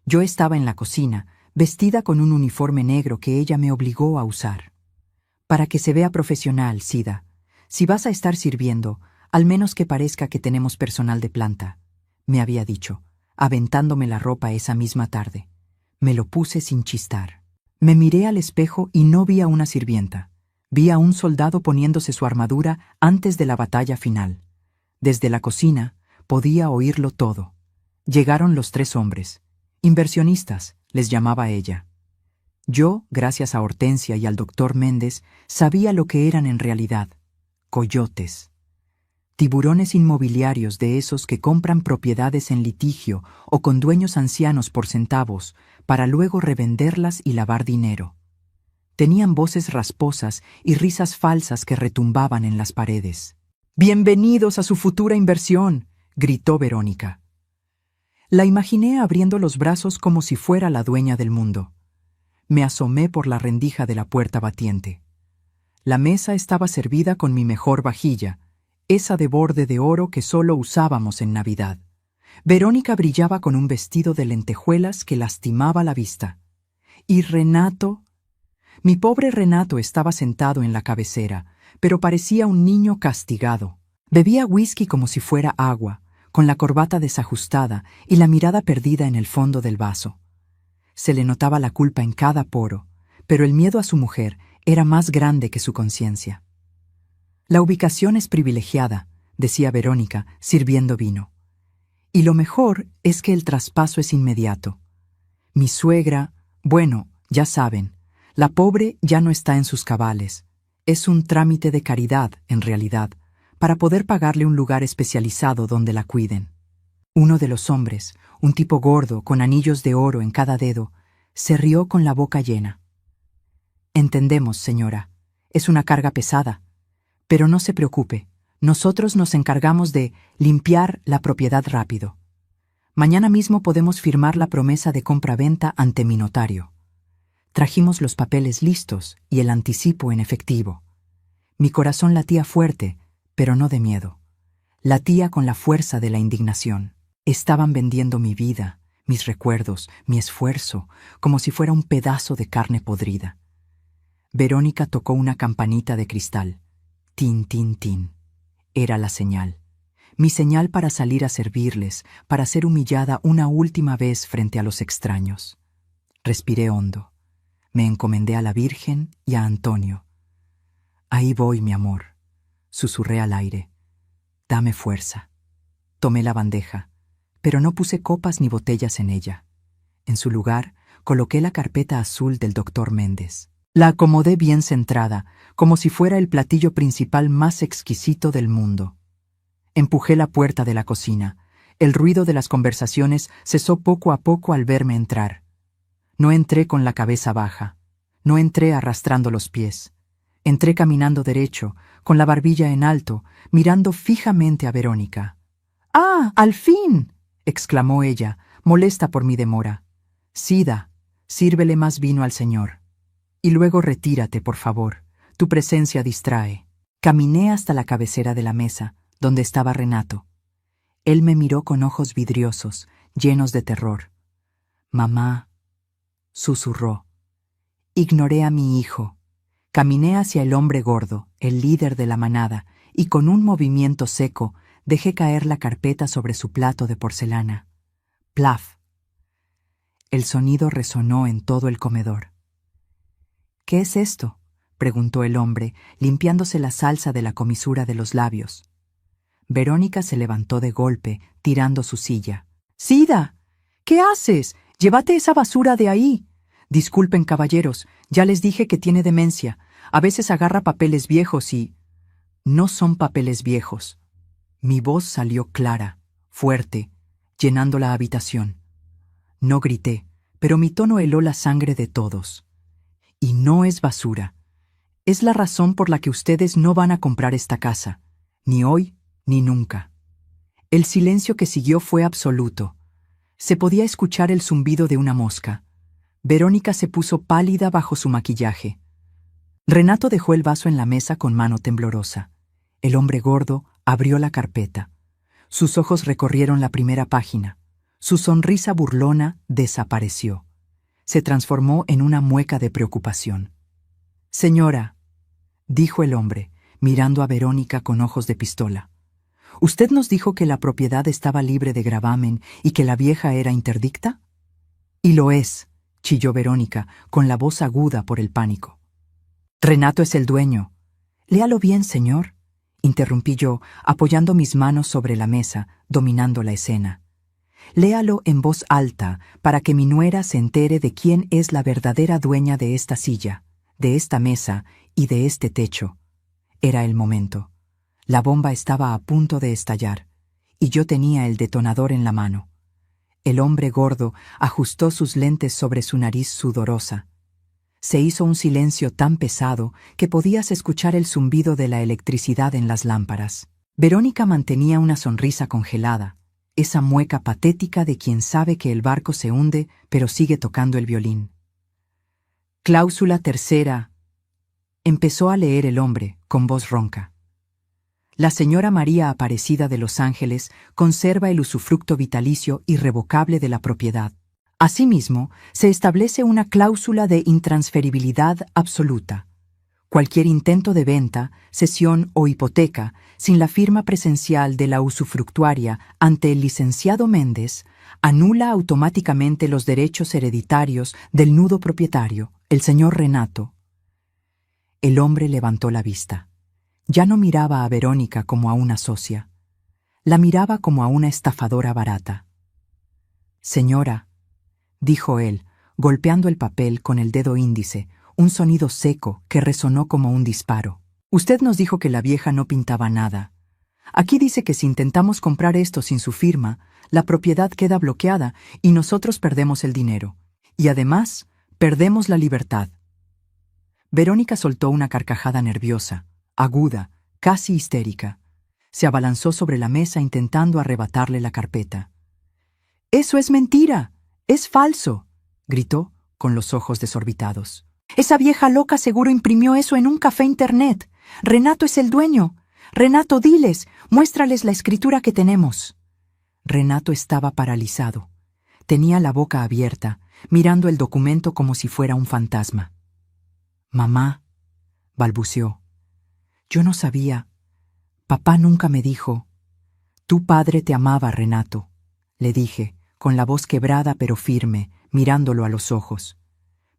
Yo estaba en la cocina, vestida con un uniforme negro que ella me obligó a usar. Para que se vea profesional, Sida. Si vas a estar sirviendo, al menos que parezca que tenemos personal de planta, me había dicho, aventándome la ropa esa misma tarde. Me lo puse sin chistar. Me miré al espejo y no vi a una sirvienta. Vi a un soldado poniéndose su armadura antes de la batalla final. Desde la cocina podía oírlo todo. Llegaron los 3 hombres. Inversionistas, les llamaba ella. Yo, gracias a Hortensia y al doctor Méndez, sabía lo que eran en realidad. Coyotes. Tiburones inmobiliarios de esos que compran propiedades en litigio o con dueños ancianos por centavos para luego revenderlas y lavar dinero. Tenían voces rasposas y risas falsas que retumbaban en las paredes. «¡Bienvenidos a su futura inversión!», gritó Verónica. La imaginé abriendo los brazos como si fuera la dueña del mundo. Me asomé por la rendija de la puerta batiente. La mesa estaba servida con mi mejor vajilla, esa de borde de oro que solo usábamos en Navidad. Verónica brillaba con un vestido de lentejuelas que lastimaba la vista. Y Renato... Mi pobre Renato estaba sentado en la cabecera, pero parecía un niño castigado. Bebía whisky como si fuera agua, con la corbata desajustada y la mirada perdida en el fondo del vaso. Se le notaba la culpa en cada poro, pero el miedo a su mujer era más grande que su conciencia. «La ubicación es privilegiada», decía Verónica, sirviendo vino. «Y lo mejor es que el traspaso es inmediato. Mi suegra, bueno, ya saben, la pobre ya no está en sus cabales. Es un trámite de caridad, en realidad, para poder pagarle un lugar especializado donde la cuiden». Uno de los hombres, un tipo gordo con anillos de oro en cada dedo, se rió con la boca llena. «Entendemos, señora. Es una carga pesada. Pero no se preocupe, nosotros nos encargamos de limpiar la propiedad rápido. Mañana mismo podemos firmar la promesa de compra-venta ante mi notario. Trajimos los papeles listos y el anticipo en efectivo. Mi corazón latía fuerte, pero no de miedo. Latía con la fuerza de la indignación. Estaban vendiendo mi vida, mis recuerdos, mi esfuerzo, como si fuera un pedazo de carne podrida. Verónica tocó una campanita de cristal. Tin, tin, tin. Era la señal. Mi señal para salir a servirles, para ser humillada una última vez frente a los extraños. Respiré hondo. Me encomendé a la Virgen y a Antonio. Ahí voy, mi amor, susurré al aire. Dame fuerza. Tomé la bandeja, pero no puse copas ni botellas en ella. En su lugar, coloqué la carpeta azul del doctor Méndez. La acomodé bien centrada, como si fuera el platillo principal más exquisito del mundo. Empujé la puerta de la cocina. El ruido de las conversaciones cesó poco a poco al verme entrar. No entré con la cabeza baja. No entré arrastrando los pies. Entré caminando derecho, con la barbilla en alto, mirando fijamente a Verónica. «¡Ah, al fin!», exclamó ella, molesta por mi demora. «Sida, sírvele más vino al señor. Y luego retírate, por favor. Tu presencia distrae». Caminé hasta la cabecera de la mesa, donde estaba Renato. Él me miró con ojos vidriosos, llenos de terror. «Mamá», susurró. Ignoré a mi hijo. Caminé hacia el hombre gordo, el líder de la manada, y con un movimiento seco dejé caer la carpeta sobre su plato de porcelana. Plaf. El sonido resonó en todo el comedor. «¿Qué es esto?», preguntó el hombre, limpiándose la salsa de la comisura de los labios. Verónica se levantó de golpe, tirando su silla. «¡Sida! ¿Qué haces? Llévate esa basura de ahí». «Disculpen, caballeros, ya les dije que tiene demencia. A veces agarra papeles viejos y...». «No son papeles viejos». Mi voz salió clara, fuerte, llenando la habitación. No grité, pero mi tono heló la sangre de todos. «Y no es basura. Es la razón por la que ustedes no van a comprar esta casa, ni hoy ni nunca». El silencio que siguió fue absoluto. Se podía escuchar el zumbido de una mosca. Verónica se puso pálida bajo su maquillaje. Renato dejó el vaso en la mesa con mano temblorosa. El hombre gordo abrió la carpeta. Sus ojos recorrieron la primera página. Su sonrisa burlona desapareció. Se transformó en una mueca de preocupación. «Señora», dijo el hombre, mirando a Verónica con ojos de pistola, «¿usted nos dijo que la propiedad estaba libre de gravamen y que la vieja era interdicta?» «Y lo es», chilló Verónica, con la voz aguda por el pánico. «Renato es el dueño». «Léalo bien, señor», interrumpí yo, apoyando mis manos sobre la mesa, dominando la escena. «Léalo en voz alta para que mi nuera se entere de quién es la verdadera dueña de esta silla, de esta mesa y de este techo». Era el momento. La bomba estaba a punto de estallar, y yo tenía el detonador en la mano. El hombre gordo ajustó sus lentes sobre su nariz sudorosa. Se hizo un silencio tan pesado que podías escuchar el zumbido de la electricidad en las lámparas. Verónica mantenía una sonrisa congelada, esa mueca patética de quien sabe que el barco se hunde, pero sigue tocando el violín. «Cláusula tercera», empezó a leer el hombre, con voz ronca. «La señora María Aparecida de Los Ángeles conserva el usufructo vitalicio irrevocable de la propiedad. Asimismo, se establece una cláusula de intransferibilidad absoluta. Cualquier intento de venta, cesión o hipoteca, sin la firma presencial de la usufructuaria ante el licenciado Méndez, anula automáticamente los derechos hereditarios del nudo propietario, el señor Renato». El hombre levantó la vista. Ya no miraba a Verónica como a una socia. La miraba como a una estafadora barata. «Señora», dijo él, golpeando el papel con el dedo índice, un sonido seco que resonó como un disparo. «Usted nos dijo que la vieja no pintaba nada. Aquí dice que si intentamos comprar esto sin su firma, la propiedad queda bloqueada y nosotros perdemos el dinero. Y además, perdemos la libertad». Verónica soltó una carcajada nerviosa, aguda, casi histérica. Se abalanzó sobre la mesa intentando arrebatarle la carpeta. «¡Eso es mentira! ¡Es falso!», gritó, con los ojos desorbitados. «Esa vieja loca seguro imprimió eso en un café internet. Renato es el dueño. Renato, diles, muéstrales la escritura que tenemos». Renato estaba paralizado. Tenía la boca abierta, mirando el documento como si fuera un fantasma. «Mamá», balbuceó. «Yo no sabía. Papá nunca me dijo. Tu padre te amaba, Renato, le dije, con la voz quebrada pero firme, mirándolo a los ojos.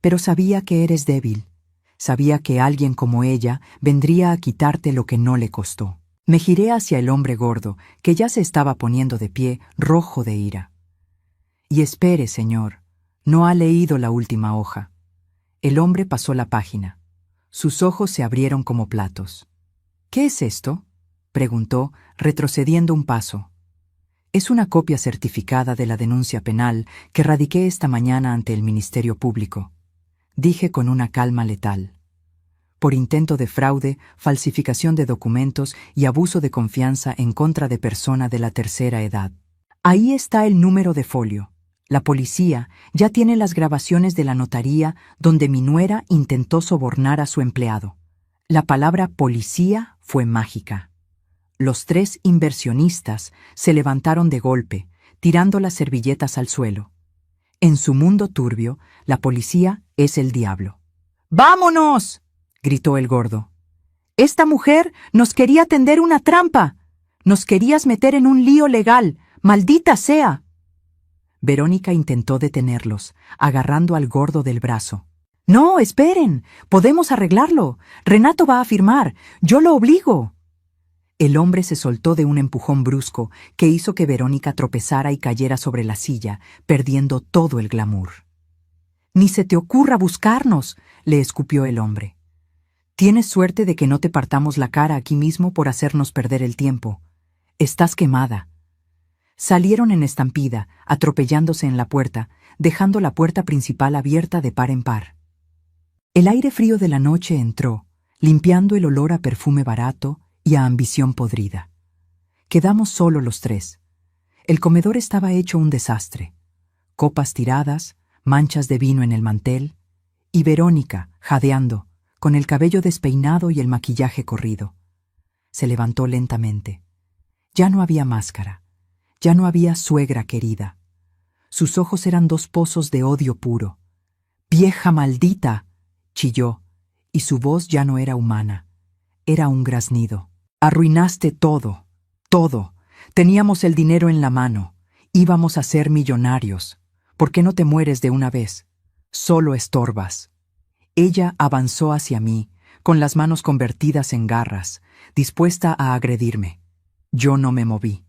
Pero sabía que eres débil. Sabía que alguien como ella vendría a quitarte lo que no le costó. Me giré hacia el hombre gordo, que ya se estaba poniendo de pie, rojo de ira. Y espere, señor, no ha leído la última hoja. El hombre pasó la página. Sus ojos se abrieron como platos. ¿Qué es esto?, preguntó, retrocediendo un paso. Es una copia certificada de la denuncia penal que radiqué esta mañana ante el Ministerio Público, dije con una calma letal. Por intento de fraude, falsificación de documentos y abuso de confianza en contra de persona de la tercera edad. Ahí está el número de folio. La policía ya tiene las grabaciones de la notaría donde mi nuera intentó sobornar a su empleado. La palabra policía fue mágica. Los 3 inversionistas se levantaron de golpe, tirando las servilletas al suelo. En su mundo turbio, la policía es el diablo. ¡Vámonos!, gritó el gordo. Esta mujer nos quería tender una trampa. Nos querías meter en un lío legal. ¡Maldita sea! Verónica intentó detenerlos, agarrando al gordo del brazo. No, esperen. Podemos arreglarlo. Renato va a firmar. Yo lo obligo. El hombre se soltó de un empujón brusco que hizo que Verónica tropezara y cayera sobre la silla, perdiendo todo el glamour. Ni se te ocurra buscarnos, le escupió el hombre. Tienes suerte de que no te partamos la cara aquí mismo por hacernos perder el tiempo. Estás quemada. Salieron en estampida, atropellándose en la puerta, dejando la puerta principal abierta de par en par. El aire frío de la noche entró, limpiando el olor a perfume barato y a ambición podrida. Quedamos solo los 3. El comedor estaba hecho un desastre. Copas tiradas, manchas de vino en el mantel, y Verónica, jadeando, con el cabello despeinado y el maquillaje corrido. Se levantó lentamente. Ya no había máscara. Ya no había suegra querida. Sus ojos eran 2 pozos de odio puro. «¡Vieja maldita!», chilló, y su voz ya no era humana. Era un graznido. «Arruinaste todo, todo. Teníamos el dinero en la mano. Íbamos a ser millonarios. ¿Por qué no te mueres de una vez? Solo estorbas». Ella avanzó hacia mí, con las manos convertidas en garras, dispuesta a agredirme. Yo no me moví.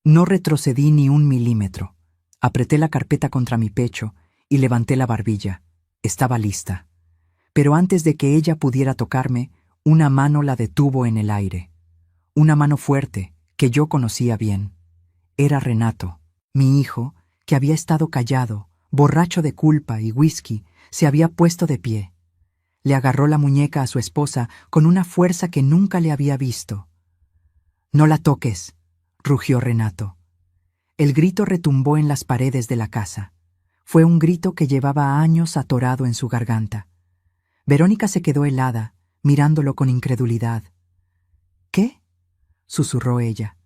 No retrocedí ni 1 milímetro. Apreté la carpeta contra mi pecho y levanté la barbilla. Estaba lista. Pero antes de que ella pudiera tocarme, una mano la detuvo en el aire. Una mano fuerte, que yo conocía bien. Era Renato, mi hijo, que había estado callado, borracho de culpa y whisky, se había puesto de pie. Le agarró la muñeca a su esposa con una fuerza que nunca le había visto. «No la toques», rugió Renato. El grito retumbó en las paredes de la casa. Fue un grito que llevaba años atorado en su garganta. Verónica se quedó helada, mirándolo con incredulidad. «¿Qué?», susurró ella.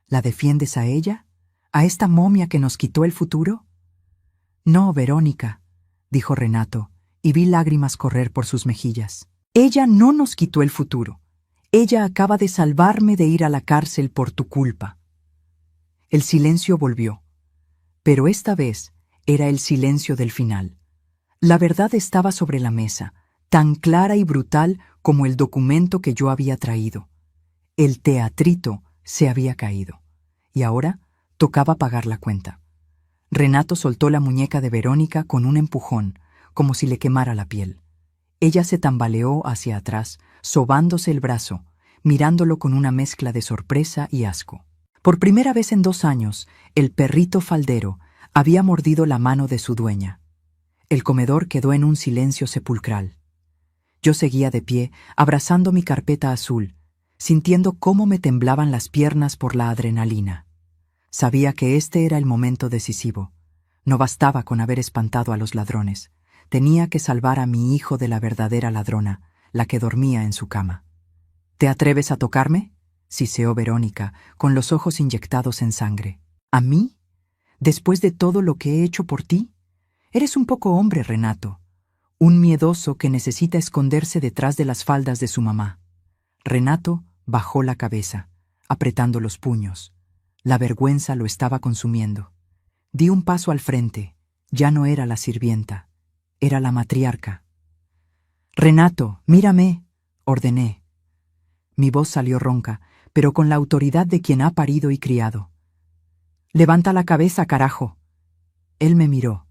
«¿La defiendes a ella? ¿A esta momia que nos quitó el futuro?» «No, Verónica», dijo Renato, y vi lágrimas correr por sus mejillas. «Ella no nos quitó el futuro. Ella acaba de salvarme de ir a la cárcel por tu culpa». El silencio volvió, pero esta vez era el silencio del final. La verdad estaba sobre la mesa, tan clara y brutal como el documento que yo había traído. El teatrito se había caído, y ahora tocaba pagar la cuenta. Renato soltó la muñeca de Verónica con un empujón, como si le quemara la piel. Ella se tambaleó hacia atrás, sobándose el brazo, mirándolo con una mezcla de sorpresa y asco. Por primera vez en 2 años, el perrito faldero había mordido la mano de su dueña. El comedor quedó en un silencio sepulcral. Yo seguía de pie, abrazando mi carpeta azul, sintiendo cómo me temblaban las piernas por la adrenalina. Sabía que este era el momento decisivo. No bastaba con haber espantado a los ladrones. Tenía que salvar a mi hijo de la verdadera ladrona, la que dormía en su cama. «¿Te atreves a tocarme?», siseó Verónica, con los ojos inyectados en sangre. «¿A mí? ¿Después de todo lo que he hecho por ti? Eres un poco hombre, Renato. Un miedoso que necesita esconderse detrás de las faldas de su mamá». Renato bajó la cabeza, apretando los puños. La vergüenza lo estaba consumiendo. Di un paso al frente. Ya no era la sirvienta, era la matriarca. «Renato, mírame», ordené. Mi voz salió ronca, pero con la autoridad de quien ha parido y criado. «Levanta la cabeza, carajo». Él me miró.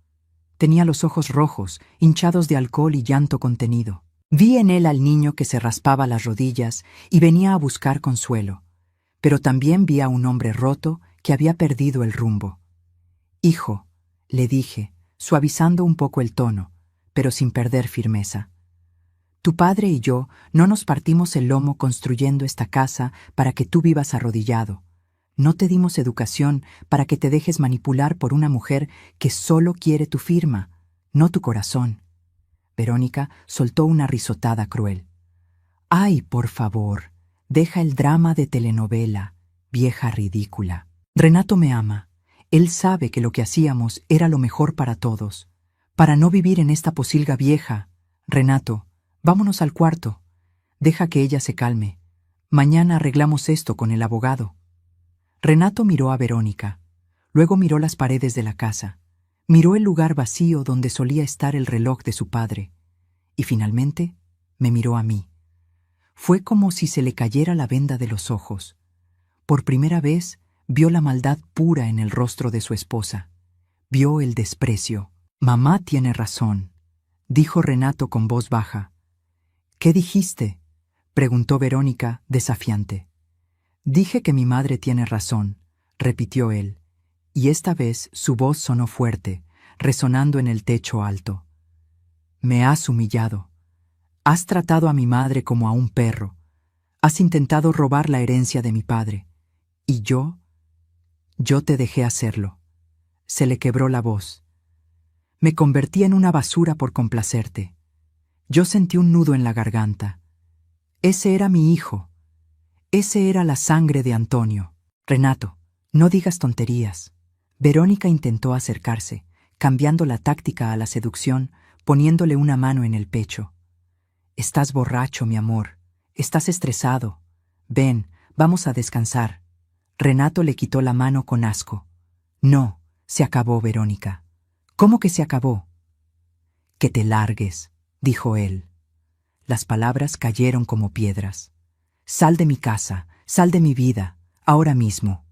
Tenía los ojos rojos, hinchados de alcohol y llanto contenido. Vi en él al niño que se raspaba las rodillas y venía a buscar consuelo, pero también vi a un hombre roto que había perdido el rumbo. «Hijo», le dije, suavizando un poco el tono, pero sin perder firmeza. «Tu padre y yo no nos partimos el lomo construyendo esta casa para que tú vivas arrodillado. No te dimos educación para que te dejes manipular por una mujer que solo quiere tu firma, no tu corazón». Verónica soltó una risotada cruel. «Ay, por favor, deja el drama de telenovela, vieja ridícula. Renato me ama. Él sabe que lo que hacíamos era lo mejor para todos. Para no vivir en esta posilga vieja. Renato, vámonos al cuarto. Deja que ella se calme. Mañana arreglamos esto con el abogado». Renato miró a Verónica. Luego miró las paredes de la casa. Miró el lugar vacío donde solía estar el reloj de su padre. Y finalmente me miró a mí. Fue como si se le cayera la venda de los ojos. Por primera vez vio la maldad pura en el rostro de su esposa. Vio el desprecio. «Mamá tiene razón», dijo Renato con voz baja. «¿Qué dijiste?», preguntó Verónica, desafiante. «Dije que mi madre tiene razón», repitió él, y esta vez su voz sonó fuerte, resonando en el techo alto. «Me has humillado. Has tratado a mi madre como a un perro. Has intentado robar la herencia de mi padre. Y yo te dejé hacerlo». Se le quebró la voz. «Me convertí en una basura por complacerte. Yo sentí un nudo en la garganta. Ese era mi hijo. Ese era la sangre de Antonio. Renato, no digas tonterías». Verónica intentó acercarse, cambiando la táctica a la seducción, poniéndole una mano en el pecho. «Estás borracho, mi amor. Estás estresado. Ven, vamos a descansar». Renato le quitó la mano con asco. «No, se acabó, Verónica». «¿Cómo que se acabó?». «Que te largues», dijo él. Las palabras cayeron como piedras. «Sal de mi casa, sal de mi vida, ahora mismo».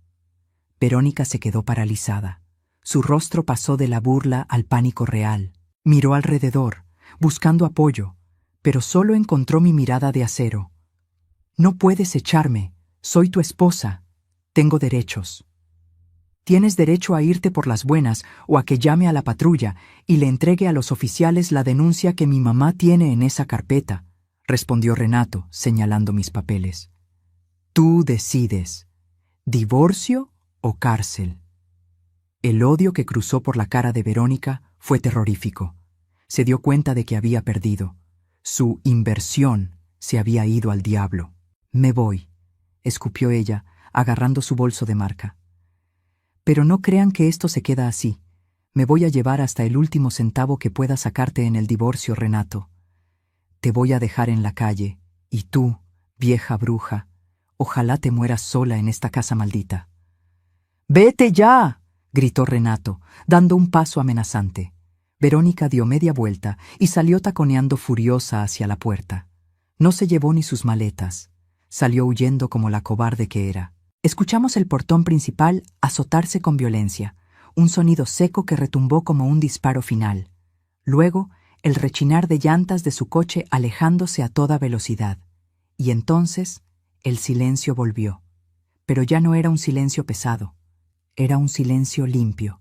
Verónica se quedó paralizada. Su rostro pasó de la burla al pánico real. Miró alrededor, buscando apoyo, pero solo encontró mi mirada de acero. «No puedes echarme. Soy tu esposa. Tengo derechos». «Tienes derecho a irte por las buenas o a que llame a la patrulla y le entregue a los oficiales la denuncia que mi mamá tiene en esa carpeta», respondió Renato, señalando mis papeles. «Tú decides. ¿Divorcio o cárcel?». El odio que cruzó por la cara de Verónica fue terrorífico. Se dio cuenta de que había perdido. Su inversión se había ido al diablo. «Me voy», escupió ella, agarrando su bolso de marca. «Pero no crean que esto se queda así. Me voy a llevar hasta el último centavo que pueda sacarte en el divorcio, Renato. Te voy a dejar en la calle, y tú, vieja bruja, ojalá te mueras sola en esta casa maldita». «¡Vete ya!», gritó Renato, dando un paso amenazante. Verónica dio media vuelta y salió taconeando furiosa hacia la puerta. No se llevó ni sus maletas. Salió huyendo como la cobarde que era. Escuchamos el portón principal azotarse con violencia, un sonido seco que retumbó como un disparo final. Luego, el rechinar de llantas de su coche alejándose a toda velocidad. Y entonces, el silencio volvió. Pero ya no era un silencio pesado. Era un silencio limpio.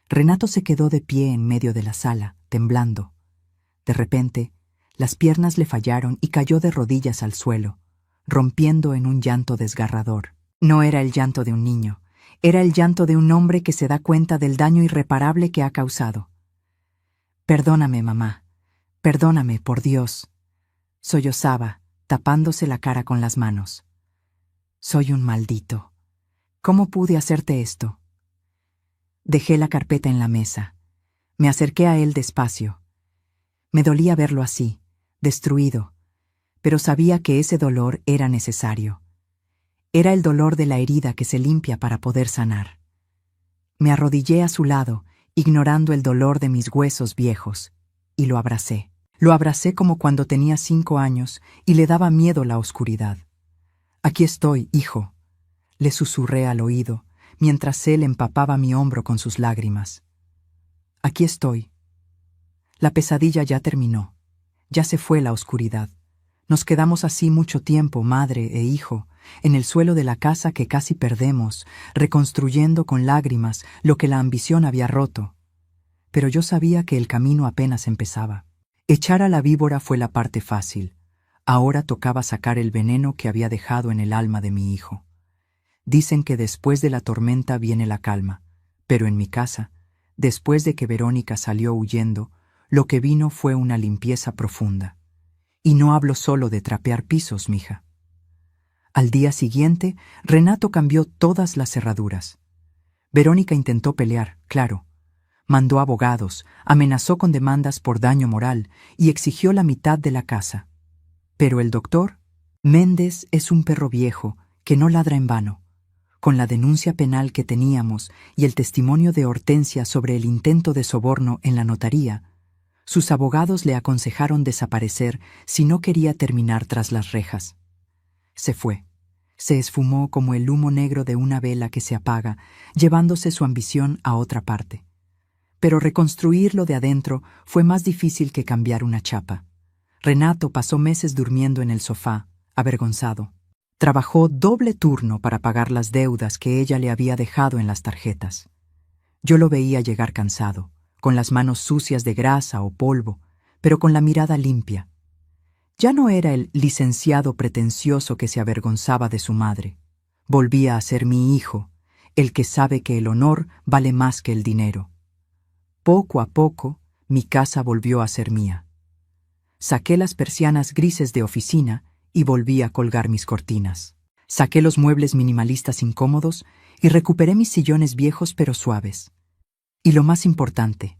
Renato se quedó de pie en medio de la sala, temblando. De repente, las piernas le fallaron y cayó de rodillas al suelo, rompiendo en un llanto desgarrador. No era el llanto de un niño, era el llanto de un hombre que se da cuenta del daño irreparable que ha causado. «Perdóname, mamá. Perdóname, por Dios», sollozaba, tapándose la cara con las manos. «Soy un maldito. ¿Cómo pude hacerte esto?». Dejé la carpeta en la mesa. Me acerqué a él despacio. Me dolía verlo así, destruido, pero sabía que ese dolor era necesario. Era el dolor de la herida que se limpia para poder sanar. Me arrodillé a su lado, ignorando el dolor de mis huesos viejos, y lo abracé. Lo abracé como cuando tenía 5 años y le daba miedo la oscuridad. «Aquí estoy, hijo», le susurré al oído, mientras él empapaba mi hombro con sus lágrimas. «Aquí estoy». La pesadilla ya terminó. Ya se fue la oscuridad. Nos quedamos así mucho tiempo, madre e hijo, en el suelo de la casa que casi perdemos, reconstruyendo con lágrimas lo que la ambición había roto. Pero yo sabía que el camino apenas empezaba. Echar a la víbora fue la parte fácil. Ahora tocaba sacar el veneno que había dejado en el alma de mi hijo. Dicen que después de la tormenta viene la calma, pero en mi casa, después de que Verónica salió huyendo, lo que vino fue una limpieza profunda. Y no hablo solo de trapear pisos, mija. Al día siguiente, Renato cambió todas las cerraduras. Verónica intentó pelear, claro. Mandó abogados, amenazó con demandas por daño moral y exigió la mitad de la casa. Pero el doctor Méndez es un perro viejo que no ladra en vano. Con la denuncia penal que teníamos y el testimonio de Hortensia sobre el intento de soborno en la notaría, sus abogados le aconsejaron desaparecer si no quería terminar tras las rejas. Se fue. Se esfumó como el humo negro de una vela que se apaga, llevándose su ambición a otra parte. Pero reconstruirlo de adentro fue más difícil que cambiar una chapa. Renato pasó meses durmiendo en el sofá, avergonzado. Trabajó doble turno para pagar las deudas que ella le había dejado en las tarjetas. Yo lo veía llegar cansado, con las manos sucias de grasa o polvo, pero con la mirada limpia. Ya no era el licenciado pretencioso que se avergonzaba de su madre. Volvía a ser mi hijo, el que sabe que el honor vale más que el dinero. Poco a poco, mi casa volvió a ser mía. Saqué las persianas grises de oficina y volví a colgar mis cortinas. Saqué los muebles minimalistas incómodos y recuperé mis sillones viejos pero suaves. Y lo más importante,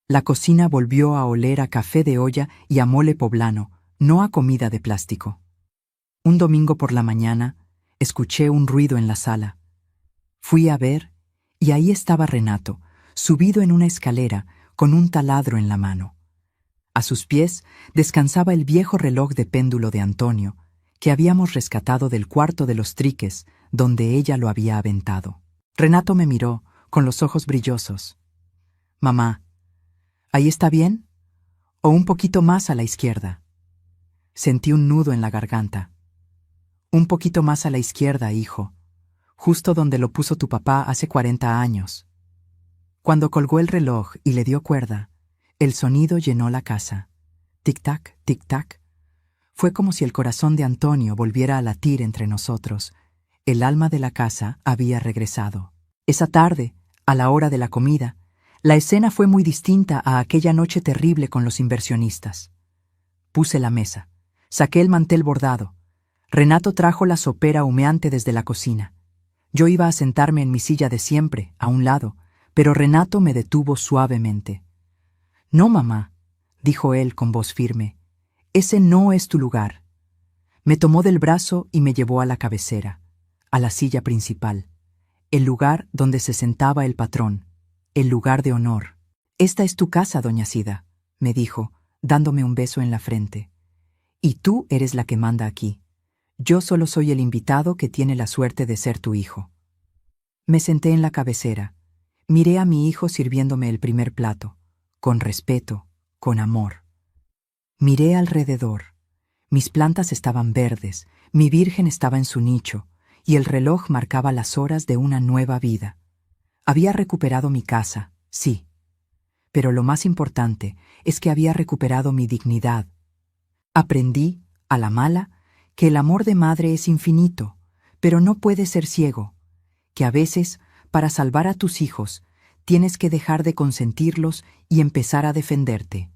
la cocina volvió a oler a café de olla y a mole poblano, no a comida de plástico. Un domingo por la mañana, escuché un ruido en la sala. Fui a ver, y ahí estaba Renato, subido en una escalera, con un taladro en la mano. A sus pies descansaba el viejo reloj de péndulo de Antonio, que habíamos rescatado del cuarto de los triques, donde ella lo había aventado. Renato me miró, con los ojos brillosos. «Mamá, ¿ahí está bien? ¿O un poquito más a la izquierda?» Sentí un nudo en la garganta. «Un poquito más a la izquierda, hijo, justo donde lo puso tu papá hace 40 años. Cuando colgó el reloj y le dio cuerda, el sonido llenó la casa. Tic-tac, tic-tac. Fue como si el corazón de Antonio volviera a latir entre nosotros. El alma de la casa había regresado. Esa tarde, a la hora de la comida, la escena fue muy distinta a aquella noche terrible con los inversionistas. Puse la mesa. Saqué el mantel bordado. Renato trajo la sopera humeante desde la cocina. Yo iba a sentarme en mi silla de siempre, a un lado, pero Renato me detuvo suavemente. «No, mamá», dijo él con voz firme, «ese no es tu lugar». Me tomó del brazo y me llevó a la cabecera, a la silla principal, el lugar donde se sentaba el patrón, el lugar de honor. «Esta es tu casa, doña Sida», me dijo, dándome un beso en la frente. «Y tú eres la que manda aquí. Yo solo soy el invitado que tiene la suerte de ser tu hijo». Me senté en la cabecera. Miré a mi hijo sirviéndome el primer plato, con respeto, con amor. Miré alrededor. Mis plantas estaban verdes, mi virgen estaba en su nicho, y el reloj marcaba las horas de una nueva vida. Había recuperado mi casa, sí. Pero lo más importante es que había recuperado mi dignidad. Aprendí, a la mala, que el amor de madre es infinito, pero no puede ser ciego, que a veces, para salvar a tus hijos, tienes que dejar de consentirlos y empezar a defenderte.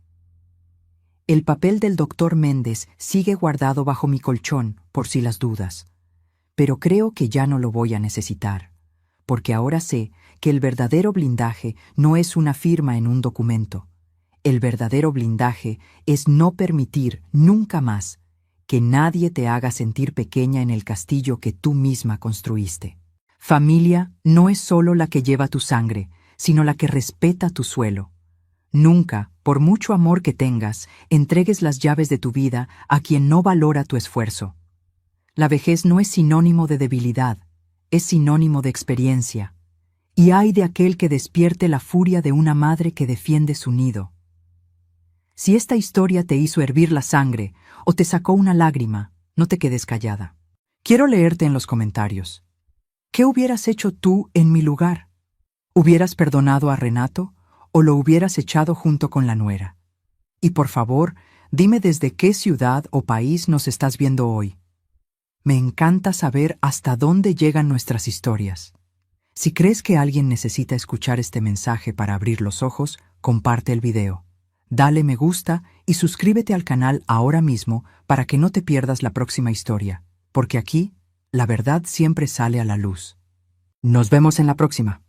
El papel del doctor Méndez sigue guardado bajo mi colchón, por si las dudas, pero creo que ya no lo voy a necesitar, porque ahora sé que el verdadero blindaje no es una firma en un documento. El verdadero blindaje es no permitir nunca más que nadie te haga sentir pequeña en el castillo que tú misma construiste. Familia no es solo la que lleva tu sangre, sino la que respeta tu suelo. Nunca, por mucho amor que tengas, entregues las llaves de tu vida a quien no valora tu esfuerzo. La vejez no es sinónimo de debilidad, es sinónimo de experiencia. Y ay de aquel que despierte la furia de una madre que defiende su nido. Si esta historia te hizo hervir la sangre o te sacó una lágrima, no te quedes callada. Quiero leerte en los comentarios. ¿Qué hubieras hecho tú en mi lugar? ¿Hubieras perdonado a Renato o lo hubieras echado junto con la nuera? Y por favor, dime desde qué ciudad o país nos estás viendo hoy. Me encanta saber hasta dónde llegan nuestras historias. Si crees que alguien necesita escuchar este mensaje para abrir los ojos, comparte el video. Dale me gusta y suscríbete al canal ahora mismo para que no te pierdas la próxima historia, porque aquí la verdad siempre sale a la luz. Nos vemos en la próxima.